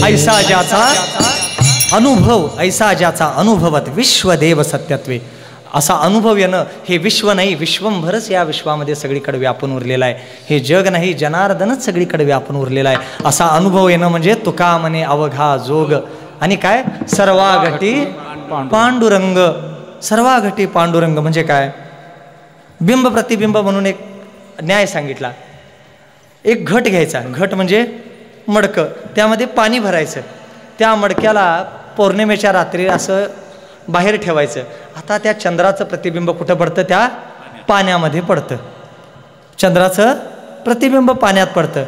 ऐसा ज्याचा अनुभव, ऐसा ज्याचा अनुभवत विश्वदेव सत्यत्वे. असा अनुभव येणं, हे विश्व नाही विश्वंभरच या विश्वामध्ये सगळीकडे व्यापून उरलेला आहे. हे जग नाही जनार्दनच सगळीकडे व्यापून उरलेला आहे. असा अनुभव येणं म्हणजे तुका म्हणे अवघा जोग. आणि काय? सर्वाघटी पांडुरंग. सर्वाघटी पांडुरंग म्हणजे काय? बिंब प्रतिबिंब म्हणून एक न्याय सांगितला. एक घट घ्यायचा, घट म्हणजे मडकं, त्यामध्ये पाणी भरायचं, त्या मडक्याला पौर्णिमेच्या रात्री असं बाहेर ठेवायचं. आता त्या चंद्राचं प्रतिबिंब कुठं पडतं? त्या पाण्यामध्ये पडतं. चंद्राचं प्रतिबिंब पाण्यात पडतं.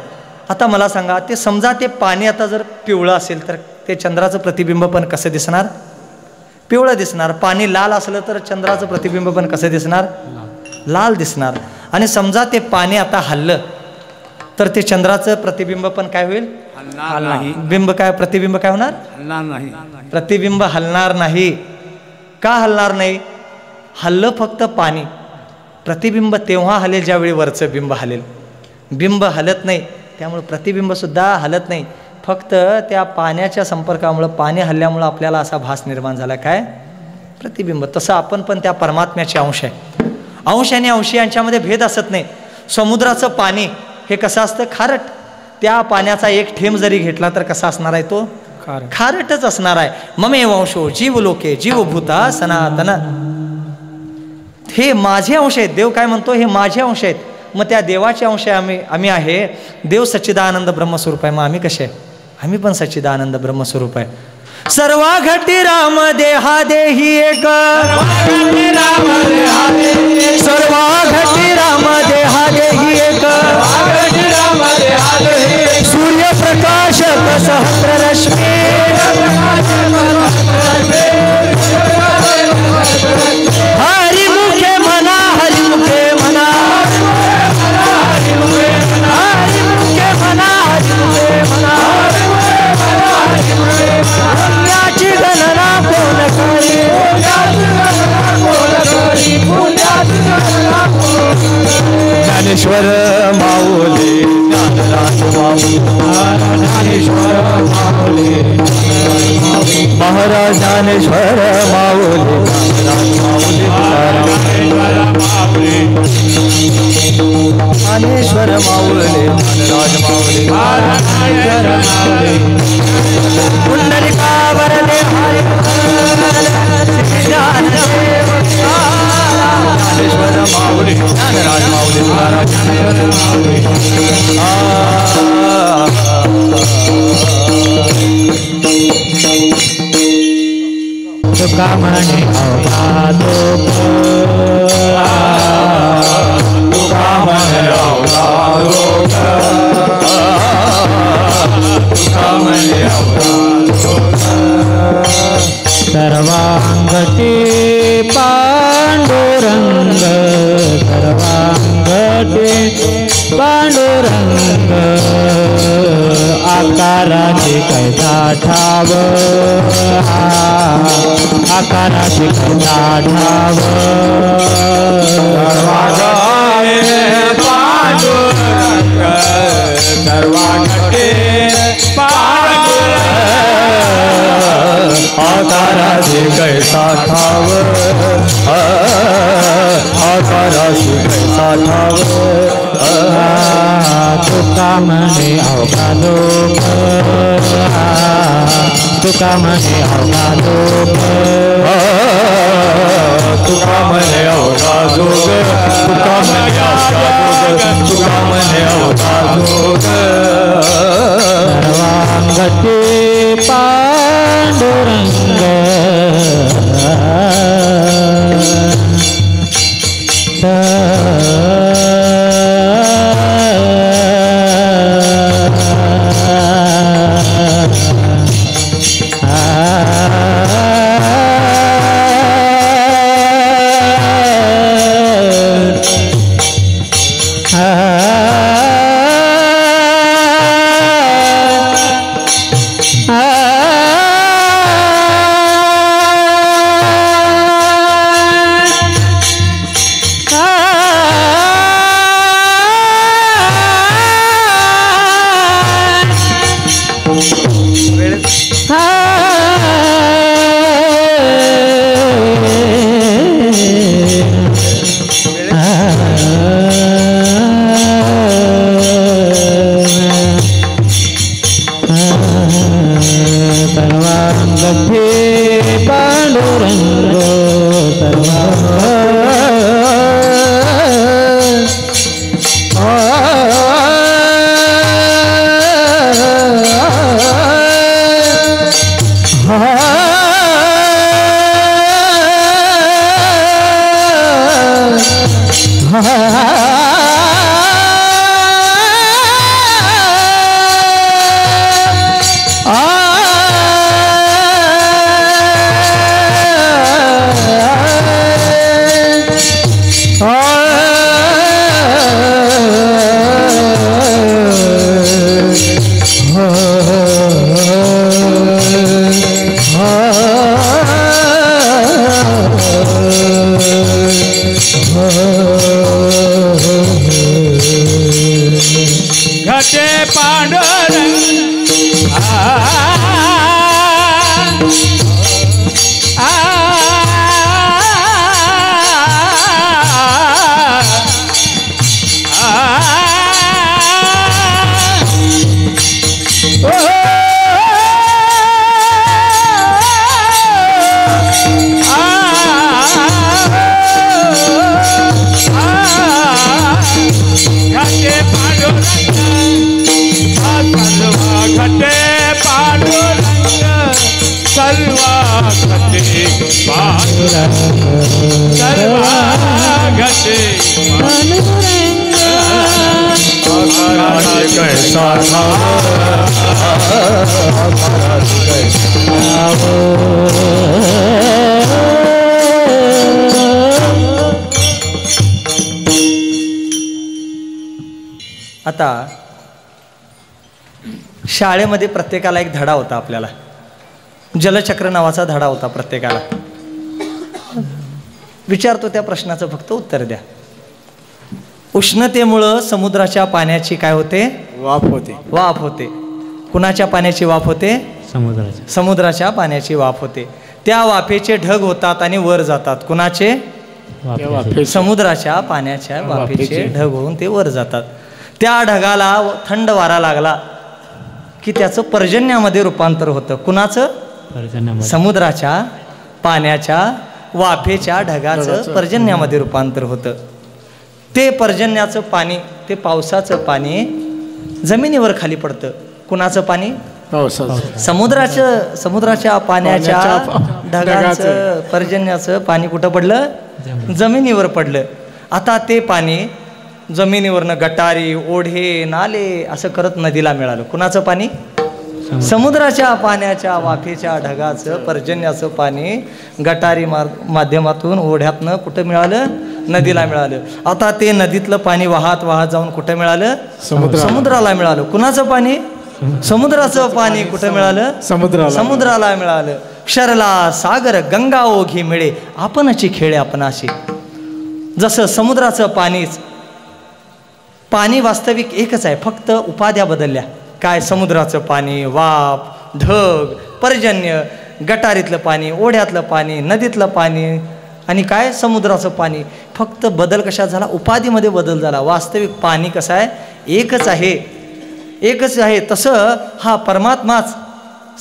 आता मला सांगा, ते समजा ते पाणी आता जर पिवळं असेल तर ते चंद्राचं प्रतिबिंब पण कसं दिसणार? पिवळं दिसणार. पाणी लाल असलं तर चंद्राचं प्रतिबिंब पण कसं दिसणार? लाल दिसणार. आणि समजा ते पाणी आता हललं तर ते चंद्राचं प्रतिबिंब पण काय होईल? बिंब काय, प्रतिबिंब काय होणार? हलणार नाही. प्रतिबिंब हलणार नाही. का हलणार नाही? हललं फक्त पाणी. प्रतिबिंब तेव्हा हलेल ज्यावेळी वरचं बिंब हलेल. बिंब हलत नाही, त्यामुळे प्रतिबिंबसुद्धा हलत नाही. फक्त त्या पाण्याच्या संपर्कामुळं, पाणी हल्ल्यामुळं आपल्याला असा भास निर्माण झाला, काय? प्रतिबिंब. तसं आपण पण त्या परमात्म्याचे अंश आहे. अंश आणि अंशी यांच्यामध्ये भेद असत नाही. समुद्राचं पाणी हे कसं असतं? खारट. त्या पाण्याचा एक थेंब जरी घेतला तर कसा असणार आहे तो? खारटच असणार आहे. ममे वंशो जीव लोके जीवभूता सनातन. हे माझे अंश आहेत. देव काय म्हणतो? हे माझे अंश आहेत. मग त्या देवाचे अंश आहे आम्ही आहे. देव सच्चिदानंद ब्रह्मस्वरूप आहे. मग आम्ही कसे आहे? आम्ही पण सच्चिदानंद ब्रह्मस्वरूप आहे. सर्वा घटी राम देहा देही एक. सर्वा घटी राम देहा देही एक. सूर्यप्रकाश सहस्र रश्मी. हरिमुखे म्हणा, हरिमुखे म्हणा, हरिमुखे म्हणा, हरिमुखे म्हणा. पुण्याची गणना कोण करी? ज्ञानेश्वर माऊली ज्ञानराज माऊली. ज्ञानेश्वर माऊली महाराज. ज्ञानेश्वर माऊली ज्ञानेश्वर माऊली ज्ञानराज माऊली. पुंडलिकावरले हरी ज्ञानदेव. ज्ञानेश्वर माऊली ज्ञानराज माऊली महाराज. तुका म्हणे अवघादोक. तुका म्हणे अवघादोक. तुका म्हणे अवघादोक. सर्वांगती पांडुरंग. सर्वांगती पांडुरंग. आकाराची कैसा ठाव. आकाराची कैसा ठाव. सर्वांगे पांडुरंग. सर्वांगे पांडुरंग. आकाराची कैसा ठाव. आकाराची कैसा ठाव. तुका म्हणे अवघादोक. तुका म्हणे अवघादोक. तुका म्हणे अवघादोक. तुका म्हणे अवघादोक. तुका म्हणे अवघादोक. सर्वांगती पांडुरंग. आता शाळेमध्ये प्रत्येकाला एक धडा होता, आपल्याला जलचक्र नावाचा धडा होता प्रत्येकाला. विचारतो त्या प्रश्नाचं फक्त उत्तर द्या. उष्णतेमुळं समुद्राच्या पाण्याची काय होते? वाफ होते. कुणाच्या पाण्याची वाफ होते? समुद्राच्या पाण्याची वाफ होते. त्या वाफेचे ढग होतात आणि वर जातात. कुणाचे? समुद्राच्या पाण्याच्या वाफेचे ढग होऊन ते वर जातात. त्या ढगाला थंड वारा लागला की त्याचं पर्जन्यामध्ये रूपांतर होतं. कुणाचं? समुद्राच्या पाण्याच्या वाफेच्या ढगाचं पर्जन्यामध्ये रूपांतर होतं. ते पर्जन्याचं पाणी, ते पावसाचं पाणी जमिनीवर खाली पडतं. कुणाचं पाणी? समुद्राच्या पाण्याच्या ढगाचं पर्जन्याचं पाणी कुठं पडलं? जमिनीवर पडलं. आता ते पाणी जमिनीवरनं गटारी, ओढे, नाले असं करत नदीला मिळालं. कुणाचं पाणी? समुद्राच्या पाण्याच्या वाफेच्या ढगाचं पर्जन्याचं पाणी गटारी माध्यमातून ओढ्यातनं कुठं मिळालं? नदीला मिळालं. आता ते नदीतलं पाणी वाहत वाहत जाऊन कुठं मिळालं? समुद्राला मिळालं. कुणाचं पाणी? समुद्राचं पाणी कुठं मिळालं? समुद्राला मिळालं. क्षरला सागर गंगा ओघी मिळे आपणची खेळे आपणाशी. जसं समुद्राचं पाणी वास्तविक एकच आहे, फक्त उपाध्या बदलल्या. काय? समुद्राचं पाणी, वाफ, ढग, पर्जन्य, गटारीतलं पाणी, ओढ्यातलं पाणी, नदीतलं पाणी आणि काय? समुद्राचं पाणी. फक्त बदल कशा झाला? उपाधीमध्ये बदल झाला. वास्तविक पाणी कसं आहे? एकच आहे. तसं हा परमात्माच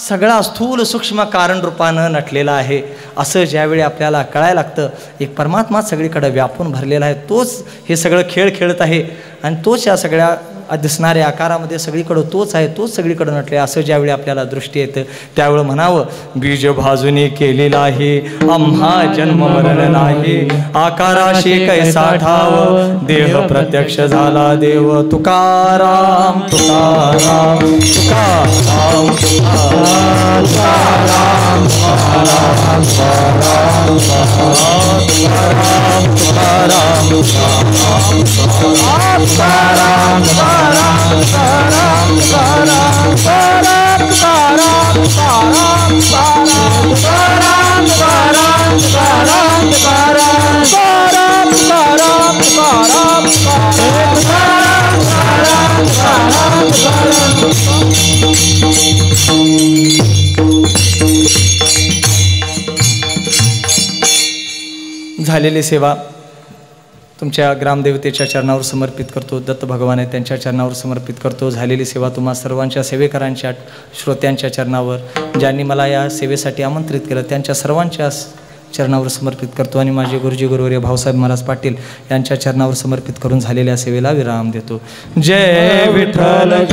सगळा स्थूल सूक्ष्म कारण रूपानं नटलेला आहे. असं ज्यावेळी आपल्याला कळायला लागतं, एक परमात्मा सगळीकडे व्यापून भरलेला आहे. तोच हे सगळं खेळ खेळत आहे आणि तोच या सगळ्या दिसणाऱ्या आकारामध्ये सगळीकडं तोच आहे, तोच सगळीकडं नटले. असं ज्यावेळी आपल्याला दृष्टी येतं त्यावेळी म्हणावं, बीज भाजुनी केलेला आहे आम्हा जन्म मरण नाही. आकाराशी कैसा ठाव देह प्रत्यक्ष झाला देव. तुकाराम तुकाराम तुकाराम तुकाराम झालेली सेवा तुमच्या ग्रामदेवतेच्या चरणावर समर्पित करतो. दत्त भगवान आहे त्यांच्या चरणावर समर्पित करतो. झालेली सेवा तुम्हा सर्वांच्या सेवेकरांच्या, श्रोत्यांच्या चरणावर, ज्यांनी मला या सेवेसाठी आमंत्रित केलं त्यांच्या सर्वांच्या चरणावर समर्पित करतो आणि माझे गुरुजी गुरुवर्य भाऊसाहेब महाराज पाटील यांच्या चरणावर समर्पित करून झालेल्या सेवेला विराम देतो. जय विठ्ठल.